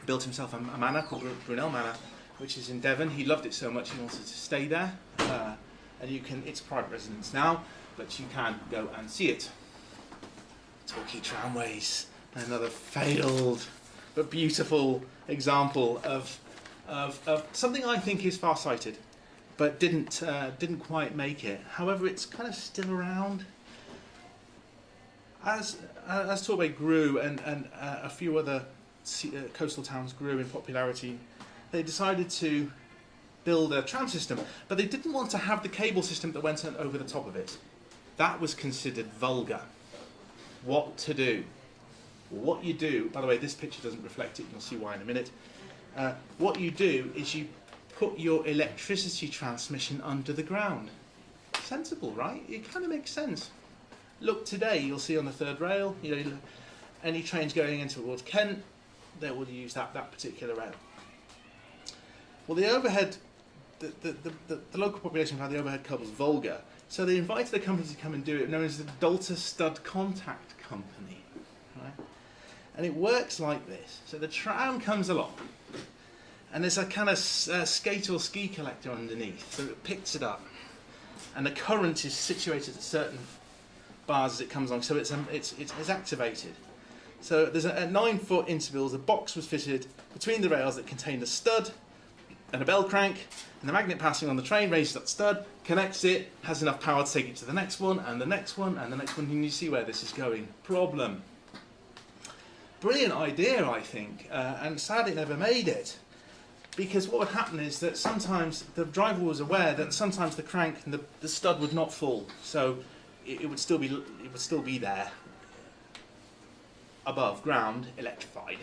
built himself a manor called Brunel Manor, which is in Devon. He loved it so much he wanted to stay there. And it's private residence now, but you can go and see it. Torquay Tramways, another failed but beautiful example of something I think is far-sighted, but didn't quite make it. However, it's kind of still around. As Torquay grew and a few other coastal towns grew in popularity, they decided to build a tram system, but they didn't want to have the cable system that went over the top of it. That was considered vulgar. What to do? What you do, by the way, this picture doesn't reflect it, you'll see why in a minute. What you do is you put your electricity transmission under the ground. Sensible, right? It kind of makes sense. Look today, you'll see on the third rail, any trains going in towards Kent, they will use that particular rail. Well, the overhead, the local population found the overhead cables vulgar, so they invited a company to come and do it, known as the Dalter Stud Contact Company. Right? And it works like this. So the tram comes along, and there's a kind of skate or ski collector underneath, so it picks it up, and the current is situated at certain bars as it comes along, so it's activated. So there's at 9-foot intervals, a box was fitted between the rails that contained a stud and a bell crank, and the magnet passing on the train raises that stud, connects it, has enough power to take it to the next one, and the next one, and the next one, and you see where this is going. Problem. Brilliant idea, I think, and sadly it never made it. Because what would happen is that sometimes the driver was aware that sometimes the crank and the stud would not fall, so it would still be there above ground, electrified.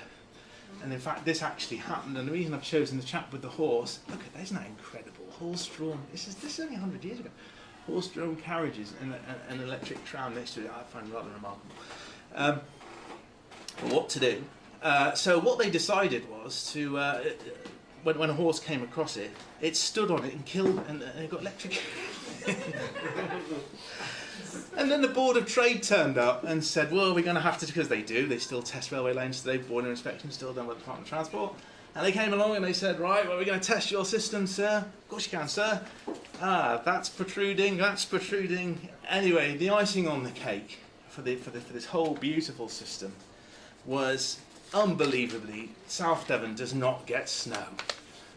And in fact, this actually happened. And the reason I've chosen the chap with the horse, look at, isn't that incredible? Horse-drawn. This is only 100 years ago. Horse-drawn carriages and an electric tram next to it. I find rather remarkable. What to do? So what they decided was to, when a horse came across it, it stood on it and killed, and it got electrocuted. And then the Board of Trade turned up and said, well, we're going to have to, because they still test railway lanes today, border inspection still done by the Department of Transport. And they came along and they said, right, well, we're going to test your system, sir. Of course you can, sir. Ah, that's protruding, that's protruding. Anyway, the icing on the cake for this whole beautiful system was, unbelievably, South Devon does not get snow.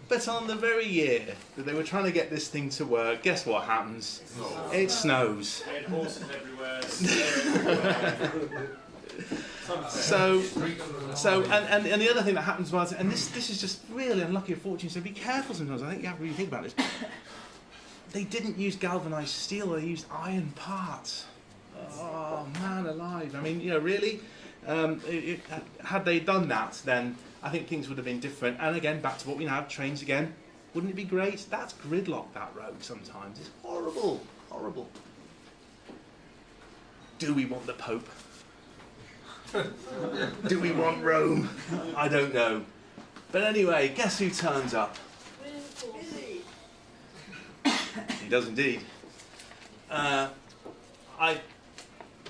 But on the very year that they were trying to get this thing to work, guess what happens? It snows. Dead horses everywhere. So and the other thing that happens was, and this is just really unlucky of fortune, so be careful sometimes. I think you have to really think about this. They didn't use galvanised steel, they used iron parts. Oh, man alive. I mean, really, had they done that, then I think things would have been different. And again, back to what we have, trains again. Wouldn't it be great? That's gridlock, that road sometimes. It's horrible, horrible. Do we want the Pope? Do we want Rome? I don't know. But anyway, guess who turns up? He does indeed. I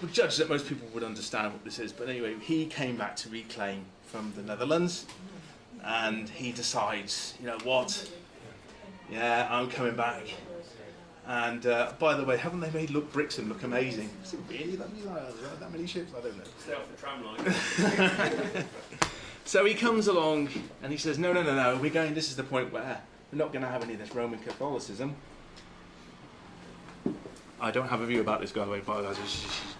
would judge that most people would understand what this is, but anyway, he came back to reclaim from the Netherlands, and he decides, you know what? Yeah, I'm coming back. And by the way, haven't they made Brixham look amazing? Is it really that many ships? I don't know. Stay off the tram line. So he comes along and he says, no, we're going, this is the point where we're not going to have any of this Roman Catholicism. I don't have a view about this, by the way, but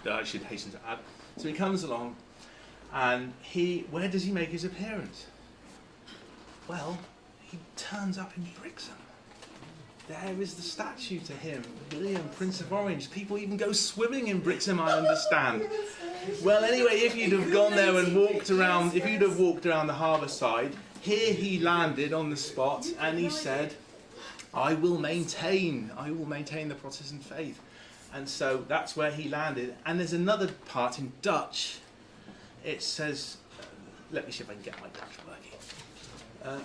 I should hasten to add. So he comes along, and where does he make his appearance? Well, he turns up in Brixham. There is the statue to him, William, Prince of Orange. People even go swimming in Brixham, I understand. Well, anyway, if you'd have gone there and walked around, if you'd have walked around the harbour side, here he landed on the spot, and he said, I will maintain the Protestant faith. And so that's where he landed. And there's another part in Dutch. It says, let me see if I can get my Dutch working.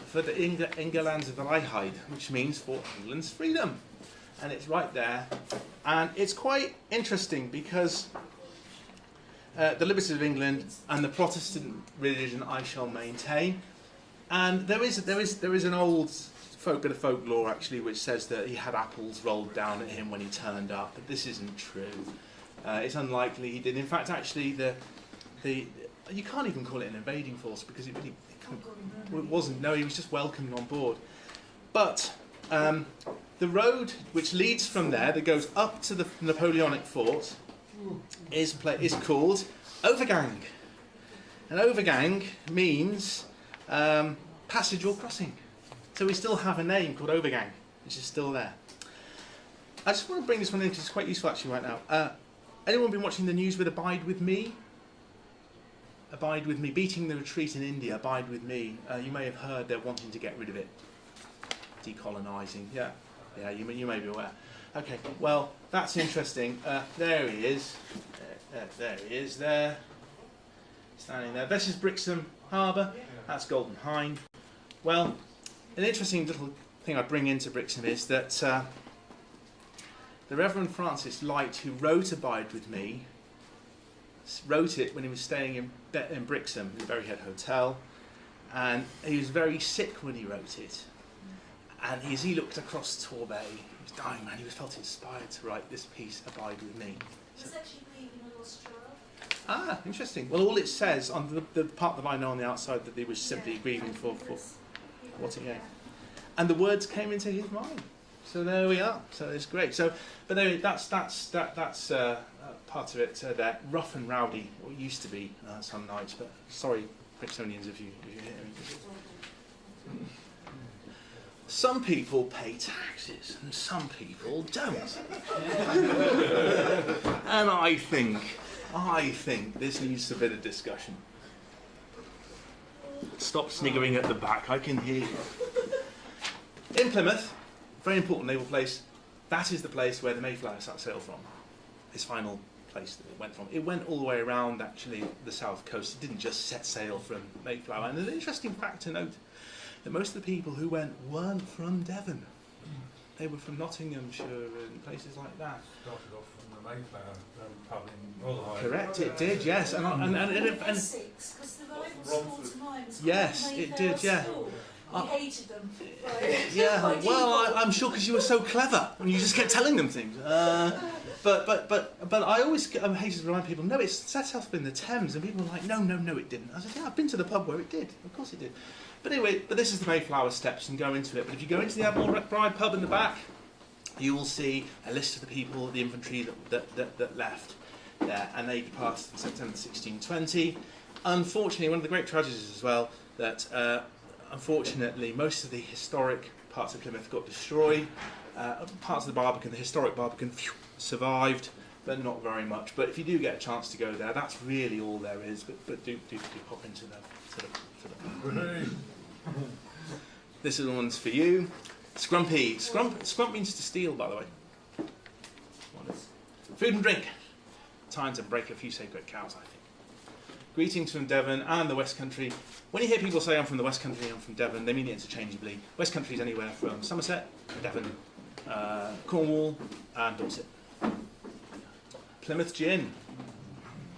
For the Engelandse Vrijheid, which means for England's freedom. And it's right there. And it's quite interesting because the liberties of England and the Protestant religion I shall maintain. And there is an old bit of folklore actually which says that he had apples rolled down at him when he turned up, but this isn't true. It's unlikely he did. In fact, actually, you can't even call it an invading force because it wasn't. No, he was just welcomed on board. But the road which leads from there that goes up to the Napoleonic fort is called Overgang. And Overgang means passage or crossing. So we still have a name called Overgang, which is still there. I just want to bring this one in because it's quite useful actually right now. Anyone been watching the news with Abide With Me? Abide With Me, beating the retreat in India, Abide With Me. You may have heard they're wanting to get rid of it. Decolonising, yeah, you may be aware. Okay, well, that's interesting. There he is. There he is, there. Standing there. This is Brixham Harbour. That's Golden Hind. Well, an interesting little thing I bring into Brixham is that the Reverend Francis Light, who wrote Abide With Me, wrote it when he was staying in Brixham, the Berryhead Hotel, and he was very sick when he wrote it. And as he looked across Torbay, he was dying, man. He felt inspired to write this piece, Abide With Me. It's actually bleeding a little straw. Ah, interesting. Well, all it says on the part that I know on the outside that he was simply grieving for what he gave, and the words came into his mind. So there we are. So it's great. So, but anyway, that's part of it. There, rough and rowdy, or used to be some nights. But sorry, Brixtonians, if you hear me. Some people pay taxes and some people don't. And I think this needs a bit of discussion. Stop sniggering at the back, I can hear you. In Plymouth, very important naval place, that is the place where the Mayflower set sail from. His final place that it went from. It went all the way around, actually, the south coast. It didn't just set sail from Mayflower. And there's an interesting fact to note that most of the people who went weren't from Devon. They were from Nottinghamshire and places like that. Started off from the Mayflower pub in Rotherhithe. Correct, it did, yes. And Essex, because the rival school to mine was called yes, it Mayfair did, yeah. School. We hated them. yeah, By well, default. I'm sure because you were so clever and you just kept telling them things. But I always hated to remind people, no, it's set up in the Thames, and people were like, no, it didn't. I said, yeah, I've been to the pub where it did. Of course it did. But anyway, this is the Mayflower Steps, and go into it. But if you go into the Admiral Bride pub in the back, you will see a list of the people, the infantry that left there, and they departed in September 1620. Unfortunately, one of the great tragedies as well, that unfortunately most of the historic parts of Plymouth got destroyed. Parts of the Barbican, the historic Barbican, survived, but not very much. But if you do get a chance to go there, that's really all there is. But do pop into the This is the one's for you. Scrumpy. Scrump means to steal, by the way. Food and drink. Time to break a few sacred cows, I think. Greetings from Devon and the West Country. When you hear people say I'm from the West Country, I'm from Devon, they mean it interchangeably. West Country is anywhere from Somerset, Devon, Cornwall and Dorset. Plymouth Gin.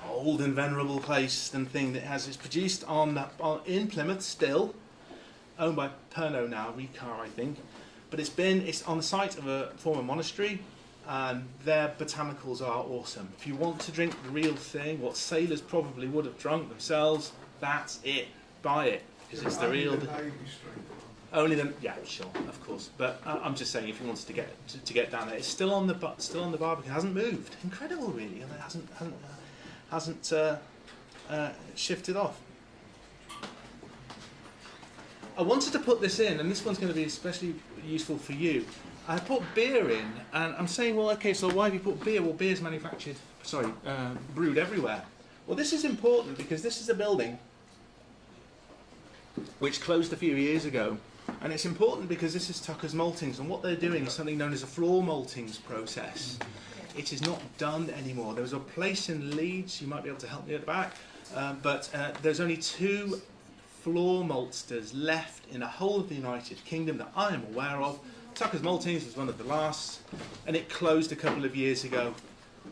Old and venerable place and thing that is produced in Plymouth still. Owned by Pernod now, Ricard I think. But it's on the site of a former monastery, and their botanicals are awesome. If you want to drink the real thing, what sailors probably would have drunk themselves, that's it. Buy it, because it's the real. Only them, yeah, sure, of course. But I'm just saying, if you wanted to get down there, it's still on the Barbican. It hasn't moved. Incredible, really, and it hasn't shifted off. I wanted to put this in, and this one's going to be especially useful for you. I put beer in, and I'm saying, well, okay, so why have you put beer? Well, beer's brewed everywhere. Well, this is important because this is a building which closed a few years ago, and it's important because this is Tucker's Maltings, and what they're doing is something known as a floor maltings process. It is not done anymore. There was a place in Leeds, you might be able to help me at the back, but there's only 2 floor maltsters left in the whole of the United Kingdom that I am aware of. Tucker's Maltings was one of the last, and it closed a couple of years ago.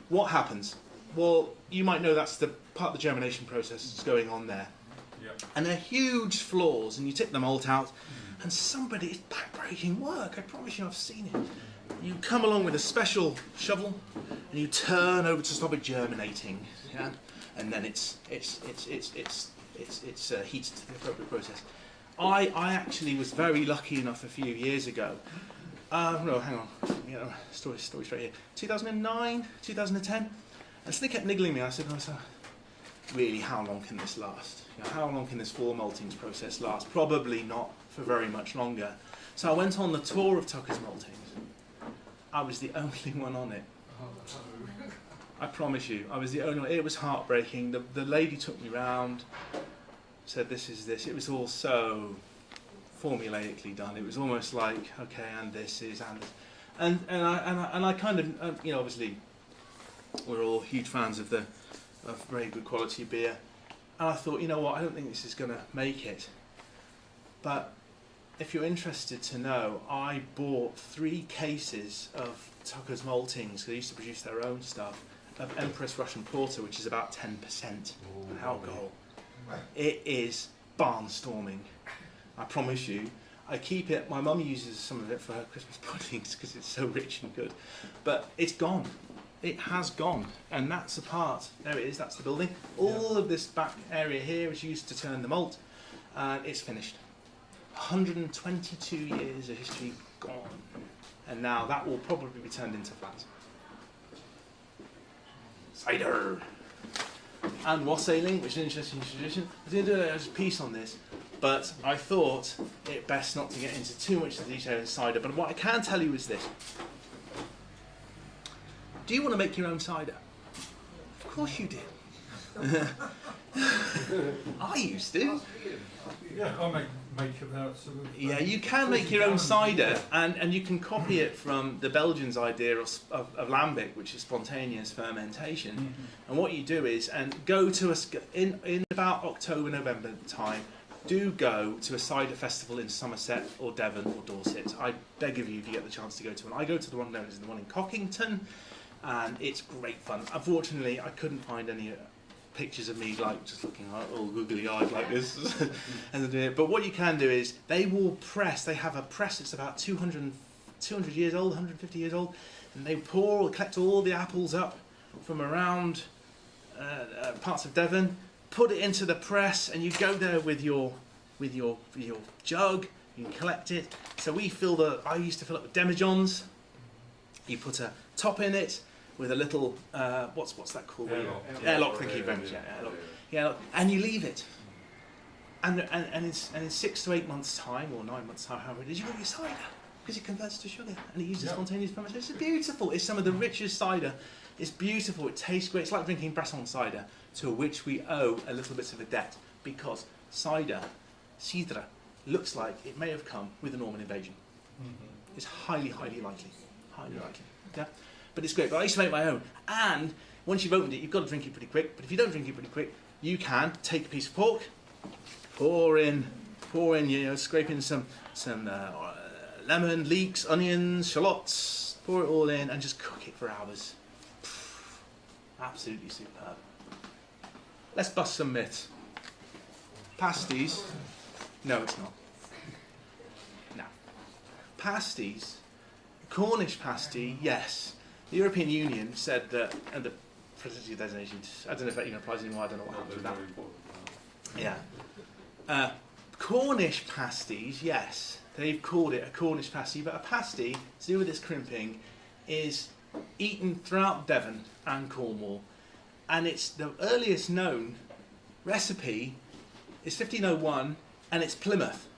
What happens? Well, you might know that's the part of the germination process that's going on there. Yep. And they're huge floors, and you tip the malt out, and it's back-breaking work. I promise you, I've seen it. You come along with a special shovel, and you turn over to stop it germinating, yeah? And then it's heated to the appropriate process. I actually was very lucky enough a few years ago. No, hang on. Story straight here. 2009, 2010. And so they kept niggling me. I said, really, how long can this last? How long can this floor maltings process last? Probably not for very much longer. So I went on the tour of Tucker's Maltings. I was the only one on it. I promise you, I was the only one. It was heartbreaking. The lady took me round, said this is this. It was all so formulaically done. It was almost like, okay, and this is, and this. And I kind of, obviously, we're all huge fans of very good quality beer. And I thought, you know what, I don't think this is going to make it. But if you're interested to know, I bought 3 cases of Tucker's Maltings, they used to produce their own stuff, of Empress Russian Porter, which is about 10% alcohol. It is barnstorming, I promise you. I keep it, my mum uses some of it for her Christmas puddings because it's so rich and good. But it's gone. It has gone. And that's the part, there it is, that's the building. All of this back area here is used to turn the malt, and it's finished. 122 years of history gone. And now that will probably be turned into flats. Cider! And wassailing, which is an interesting tradition. I was going to do a piece on this, but I thought it best not to get into too much of the detail in cider. But what I can tell you is this. Do you want to make your own cider? Of course you do. I used to. Yeah, I make about sort of... Yeah, you can make your own cider, and you can copy it from the Belgians' idea of lambic, which is spontaneous fermentation. Mm-hmm. And what you do is, and go to in about October, November time, do go to a cider festival in Somerset or Devon or Dorset. I beg of you if you get the chance to go to one. I go to the one known as the one in Cockington, and it's great fun. Unfortunately, I couldn't find any pictures of me like just looking all googly eyed like this and doing it. But what you can do is they will press. They have a press that's about 200 years old, 150 years old, and they collect all the apples up from around parts of Devon, put it into the press, and you go there with your jug. You can collect it. So I used to fill it with demijohns. You put a top in it with a little what's that called? Airlock. Thank you very much. Airlock. Yeah, and you leave it. And in 6 to 8 months' time, or 9 months' time, however it is, you got your cider because it converts to sugar and it uses spontaneous fermentation. It's beautiful. It's some of the richest cider. It's beautiful. It tastes great. It's like drinking Bresson cider, to which we owe a little bit of a debt, because cider looks like it may have come with the Norman invasion. Mm-hmm. It's highly, highly likely. Highly likely. Yeah. But it's great. But I used to make my own. And once you've opened it, you've got to drink it pretty quick. But if you don't drink it pretty quick, you can take a piece of pork, pour in, scrape in some lemon, leeks, onions, shallots, pour it all in and just cook it for hours. Absolutely superb. Let's bust some myths. Pasties? No, it's not. No. Pasties, Cornish pasty, yes. The European Union said that, and the presidency designation, I don't know if that even applies anymore, I don't know what happened with that. Yeah. Cornish pasties, yes. They've called it a Cornish pasty, but a pasty, to do with its crimping, is eaten throughout Devon and Cornwall. And it's the earliest known recipe is 1501, and it's Plymouth.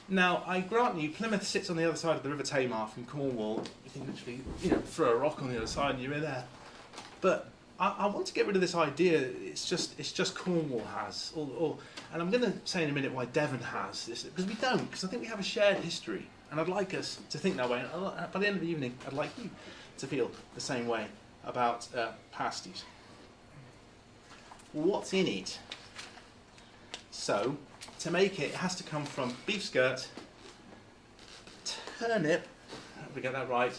Now, I grant you, Plymouth sits on the other side of the River Tamar from Cornwall. You can literally, throw a rock on the other side and you're in there. But I want to get rid of this idea. It's just Cornwall has, and I'm going to say in a minute why Devon has this, because we don't. Because I think we have a shared history, and I'd like us to think that way. And by the end of the evening, I'd like you to feel the same way about pasties. What's in it? So, to make it, it has to come from beef skirt, turnip, if we get that right,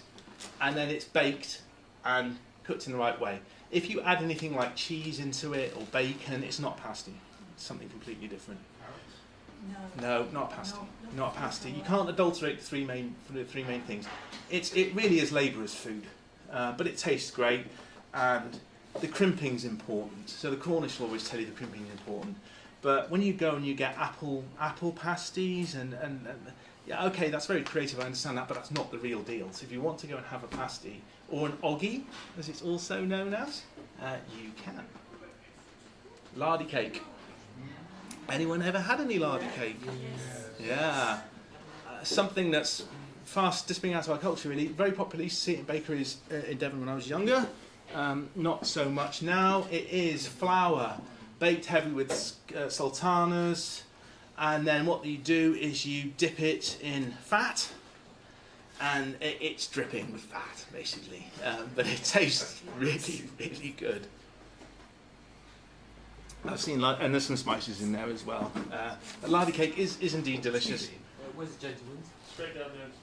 and then it's baked and cooked in the right way. If you add anything like cheese into it or bacon, it's not pasty. It's something completely different. No, not pasty. Not pasty. You can't adulterate the three main things. It really is labourer's food, but it tastes great, and the crimping's important. So the Cornish will always tell you the crimping is important. But when you go and you get apple pasties and yeah, okay, that's very creative, I understand that, but that's not the real deal. So if you want to go and have a pasty, or an oggy, as it's also known as, you can. Lardy cake. Anyone ever had any lardy cake? Yeah. Something that's fast dipping out of our culture, really. Very popular. You see it in bakeries in Devon when I was younger. Not so much now. It is flour, baked heavy with sultanas, and then what you do is you dip it in fat, and it's dripping with fat, basically. But it tastes really, really good. I've seen, and there's some spices in there as well. The lardy cake is indeed delicious. Where's the gentleman's? Straight down there to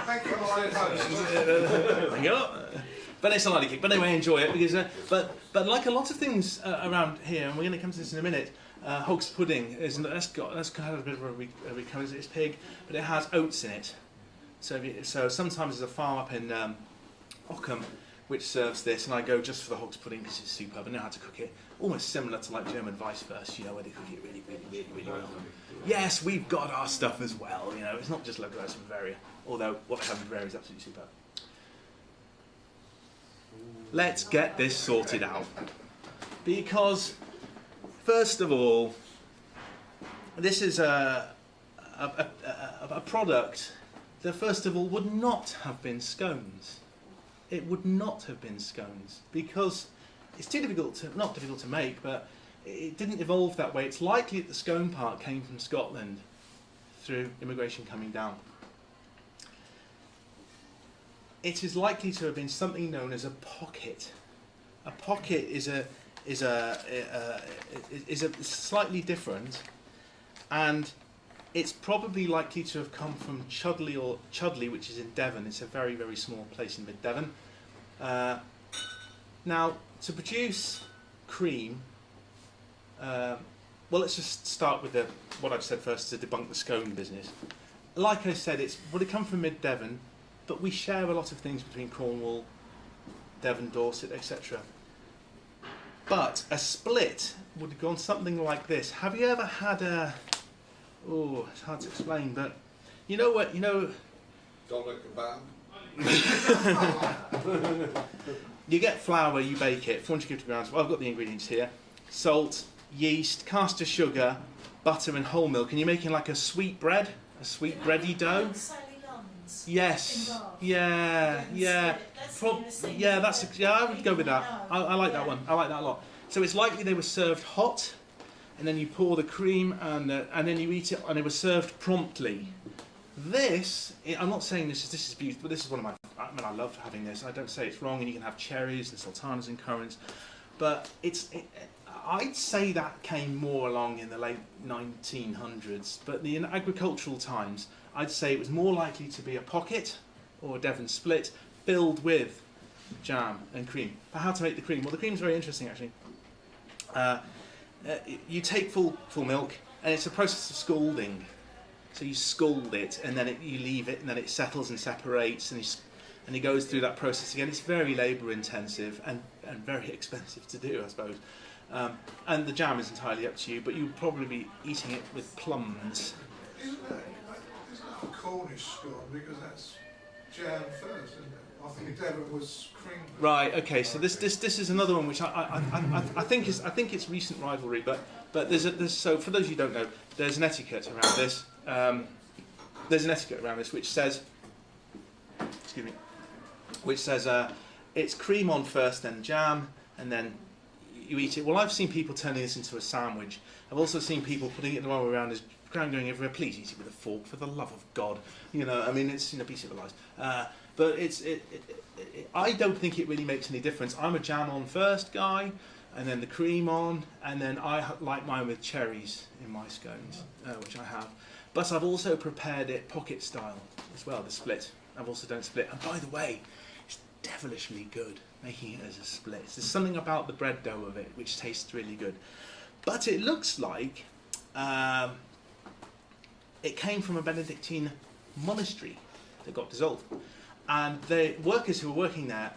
Thank you for the There you go. But it's a lardy cake. But anyway, enjoy it because. But like a lot of things around here, and we're going to come to this in a minute. Hog's pudding that's kind of a bit of a recurrence. It's pig, but it has oats in it. So sometimes there's a farm up in Ockham which serves this, and I go just for the hog's pudding because it's superb. I know how to cook it, almost similar to like German Weisswurst, where they cook it really, really, really, really well. Yes, we've got our stuff as well. It's not just localised from Bavaria, although what they have in Bavaria is absolutely superb. Let's get this sorted out, because first of all, this is a product that first of all would not have been scones. It would not have been scones because it's not difficult to make, but it didn't evolve that way. It's likely that the scone part came from Scotland through immigration coming down. It is likely to have been something known as a pocket. A pocket is is slightly different, and it's probably likely to have come from Chudley, which is in Devon. It's a very, very small place in mid-Devon. Now, to produce cream, well, let's just start with what I've said first to debunk the scone business. Like I said, it would come from mid-Devon, but we share a lot of things between Cornwall, Devon, Dorset, etc. But a split would have gone something like this. Have you ever had a... Oh, it's hard to explain, but you know what? Dominic kebab. You get flour, you bake it, 450 grams. Well, I've got the ingredients here: salt, yeast, caster sugar, butter, and whole milk. And you're making like a sweet bready dough. Like Sally Lunn's Yes. in Bath. Yeah. I would go with that. I like that one. I like that a lot. So it's likely they were served hot, and then you pour the cream, and then you eat it, and it was served promptly. I'm not saying this is beautiful, but this is one of my... I love having this. I don't say it's wrong, and you can have cherries and sultanas and currants, but I'd say that came more along in the late 1900s, but in agricultural times, I'd say it was more likely to be a pocket or a Devon split filled with jam and cream. But how to make the cream? Well, the cream's very interesting, actually. You take full milk, and it's a process of scalding. So you scald it, and then you leave it, and then it settles and separates, and it goes through that process again. It's very labour intensive and very expensive to do, I suppose. And the jam is entirely up to you, but you'll probably be eating it with plums. Isn't that a Cornish scone, because that's jam first, isn't it? I think Devon was cream. Right. Okay. So this is another one which I think it's recent rivalry, but there's so for those of you who don't know, there's an etiquette around this. Which says, it's cream on first, then jam, and then you eat it. Well, I've seen people turning this into a sandwich. I've also seen people putting it the wrong way around, as going everywhere. Please eat it with a fork, for the love of God. I mean, it's a piece of life. But I don't think it really makes any difference. I'm a jam on first guy, and then the cream on, and then I like mine with cherries in my scones, which I have. But I've also prepared it pocket style as well, the split. I've also done split. And by the way, it's devilishly good making it as a split. There's something about the bread dough of it which tastes really good. But it looks like it came from a Benedictine monastery that got dissolved. And the workers who were working there,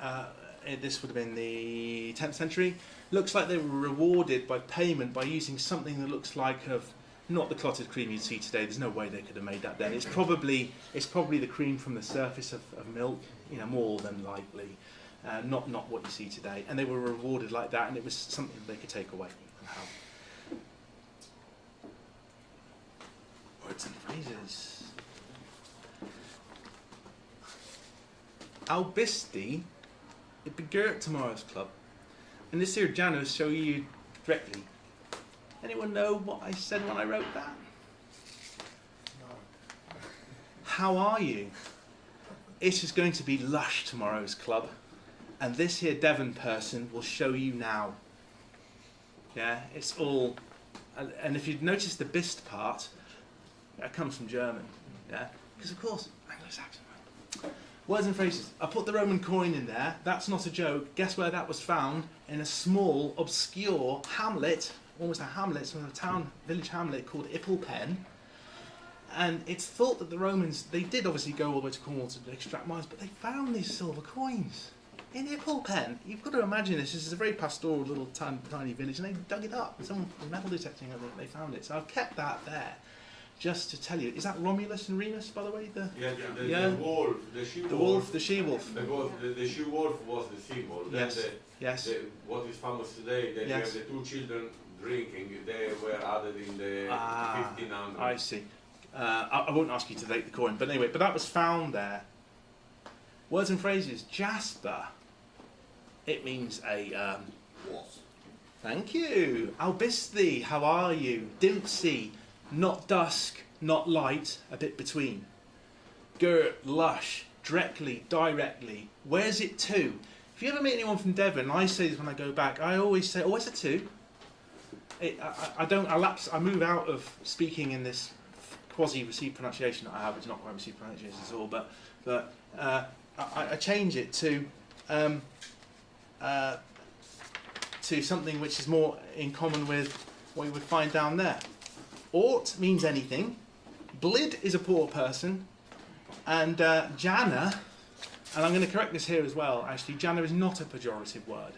this would have been the 10th century, looks like they were rewarded by payment by using something that looks like not the clotted cream you'd see today. There's no way they could have made that then. It's probably the cream from the surface of milk, more than likely, not what you see today. And they were rewarded like that, and it was something they could take away and have. Words and phrases. Albisty, it be Gert tomorrow's club, and this here Janos show you directly. Anyone know what I said when I wrote that? No. How are you? It is going to be lush tomorrow's club, and this here Devon person will show you now. Yeah, it's all, and if you'd notice the bist part, that comes from German. Yeah, because of course Anglo-Saxon. Words and phrases. I put the Roman coin in there. That's not a joke. Guess where that was found? In a small, obscure hamlet. Almost a hamlet, so a village hamlet called Ipplepen. And it's thought that the Romans, they did obviously go all the way to Cornwall to extract mines, but they found these silver coins in Ipplepen. You've got to imagine this. This is a very pastoral little tiny village, and they dug it up. Someone was metal detecting it, they found it. So I've kept that there just to tell you. Is that Romulus and Remus, by the way? The wolf, the she-wolf. The she-wolf. The she-wolf was the symbol. Yes. What is famous today, that you have the two children drinking, they were added in the 1500s. I see. I won't ask you to date the coin, but anyway, that was found there. Words and phrases. Jasper. It means a... Wasp. Thank you. Albisthi, how are you? Dimpsey, not dusk, not light, a bit between. Gert, lush, directly. Where's it to? if you ever meet anyone from Devon, I say this when I go back, I always say, oh, it's a 2. I move out of speaking in this quasi-received pronunciation that I have. It's not quite received pronunciation at all, but I change it to something which is more in common with what you would find down there. Ort means anything. Blid is a poor person. And Jana, and I'm going to correct this here as well, actually, Jana is not a pejorative word.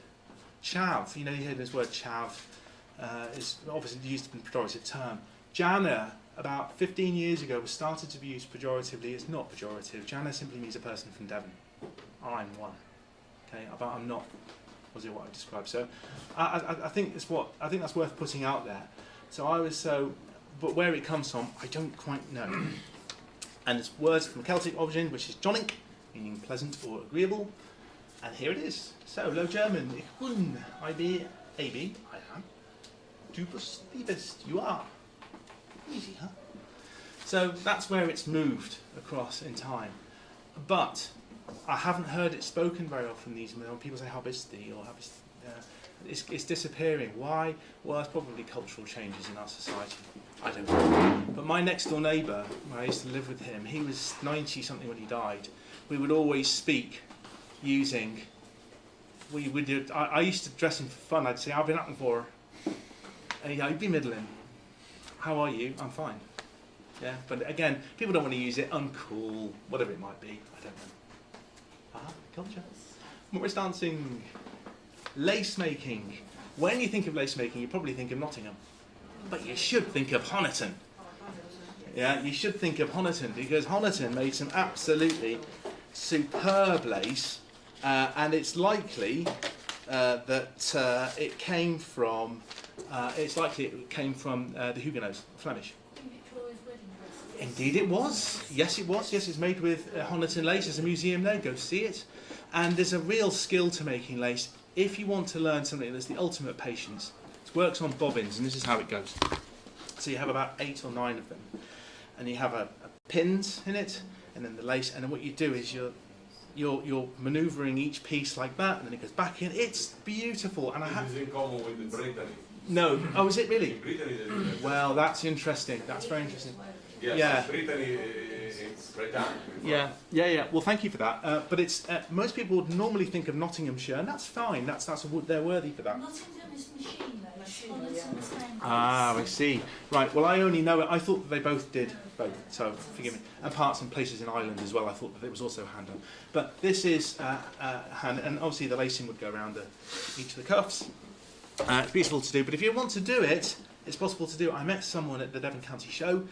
Chav, you hear this word chav, is obviously used in a pejorative term. Jana, about 15 years ago, was started to be used pejoratively. It's not pejorative. Jana simply means a person from Devon. I'm one. Okay, but I'm not. Was it what I described? So, I think that's worth putting out there. But where it comes from, I don't quite know. And it's words from Celtic origin, which is Jonink, meaning pleasant or agreeable. And here it is. So, Low German, ich bin, I be, I am. Du bist, you are. Easy, huh? So that's where it's moved across in time. But I haven't heard it spoken very often these days. People say Habisti or it's disappearing. Why? Well, it's probably cultural changes in our society. I don't know. But my next door neighbour, when I used to live with him, he was 90 something when he died. We would always speak using. I used to dress him for fun. I'd say, "I've been up for." And he'd be middling. How are you? I'm fine. Yeah, but again, people don't want to use it. Uncool, whatever it might be. I don't know. Culture. Morris dancing. Lace making. When you think of lace making, you probably think of Nottingham. But you should think of Honiton. Yeah, you should think of Honiton because Honiton made some absolutely superb lace, and it's likely that it came from. The Huguenots, Flemish. Indeed, it was. Yes, it was. Yes, it's made with Honiton lace. There's a museum there. Go see it. And there's a real skill to making lace. If you want to learn something that's the ultimate patience, it works on bobbins, and this is how it goes. So you have about 8 or 9 of them, and you have a pins in it, and then the lace. And then what you do is you're manoeuvring each piece like that, and then it goes back in. It's beautiful. And This is in common with the Brittany. No. Oh, is it really? In Brittany, they do that. Well, that's interesting. That's very interesting. Yes, Yeah. Brittany, it's Britannic. Yeah. Well, thank you for that. But it's most people would normally think of Nottinghamshire, and that's fine. They're worthy for that. Nottingham is machine though. Honiton's hand. I see. Right. Well, I only know it. I thought that they both did both. So forgive me. And parts and places in Ireland as well. I thought that it was also hand done. But this is hand, and obviously the lacing would go around each of the cuffs. It's beautiful to do. But if you want to do it, it's possible to do. I met someone at the Devon County Show.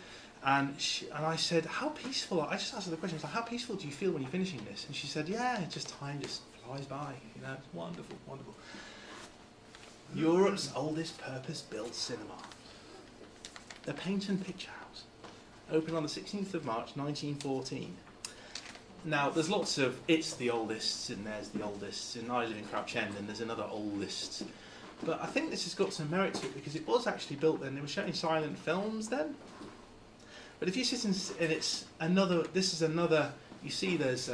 And I said, how peaceful? I just asked her the question. I was like, how peaceful do you feel when you're finishing this? And she said, yeah, time just flies by. It's wonderful, wonderful. Europe's oldest purpose-built cinema. The Paint and Picture House. Opened on the 16th of March, 1914. Now, there's lots of, it's the oldest, and there's the oldest, and I live in Crouch End, and there's another oldest. But I think this has got some merit to it, because it was actually built then. They were showing silent films then. But if you sit and it's another, this is another. You see, there's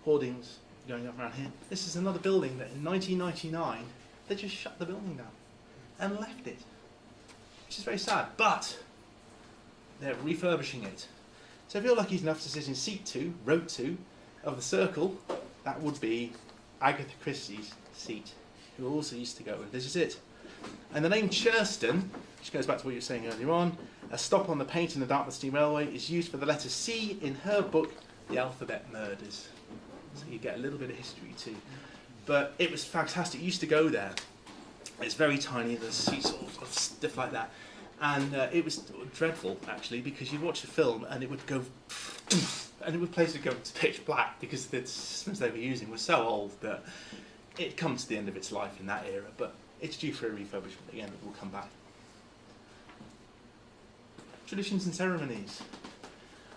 hoardings going up around here. This is another building that in 1999 they just shut the building down and left it, which is very sad. But they're refurbishing it. So if you're lucky enough to sit in seat 2, row 2 of the circle, that would be Agatha Christie's seat, who also used to go. This is it. And the name Churston, which goes back to what you were saying earlier on, a stop on the Paint and the Dartmouth Steam Railway, is used for the letter C in her book, The Alphabet Murders. So you get a little bit of history too. But it was fantastic. You used to go there. It's very tiny, there's seats, sort of stuff like that. And it was dreadful, actually, because you'd watch a film and it would go, and it would place would go to pitch black because the systems they were using were so old that it comes to the end of its life in that era. But it's due for a refurbishment again, it will come back. Traditions and ceremonies.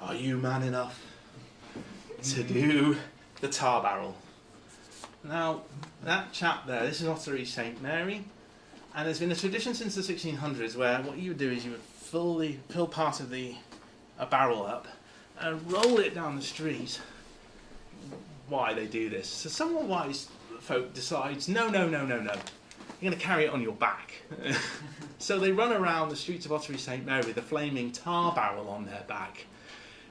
Are you man enough to do the tar barrel? Now, that chap there, this is Ottery St Mary, and there's been a tradition since the 1600s where what you would do is you would fill part of a barrel up and roll it down the street why they do this. So some wise folk decides, no, you're going to carry it on your back. So they run around the streets of Ottery St Mary with a flaming tar barrel on their back.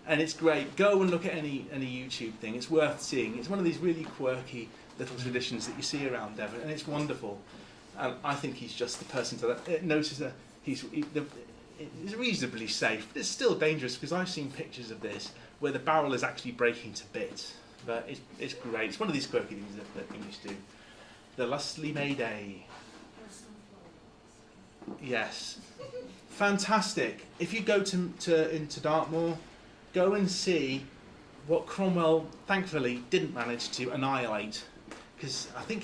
And it's great. Go and look at any YouTube thing. It's worth seeing. It's one of these really quirky little traditions that you see around Devon, and it's wonderful. And I think he's just the person to notice that he's reasonably safe. But it's still dangerous because I've seen pictures of this where the barrel is actually breaking to bits. But it's great. It's one of these quirky things that English do. The Lustly May Day. Yes. Fantastic. If you go into Dartmoor, go and see what Cromwell thankfully didn't manage to annihilate, because I think it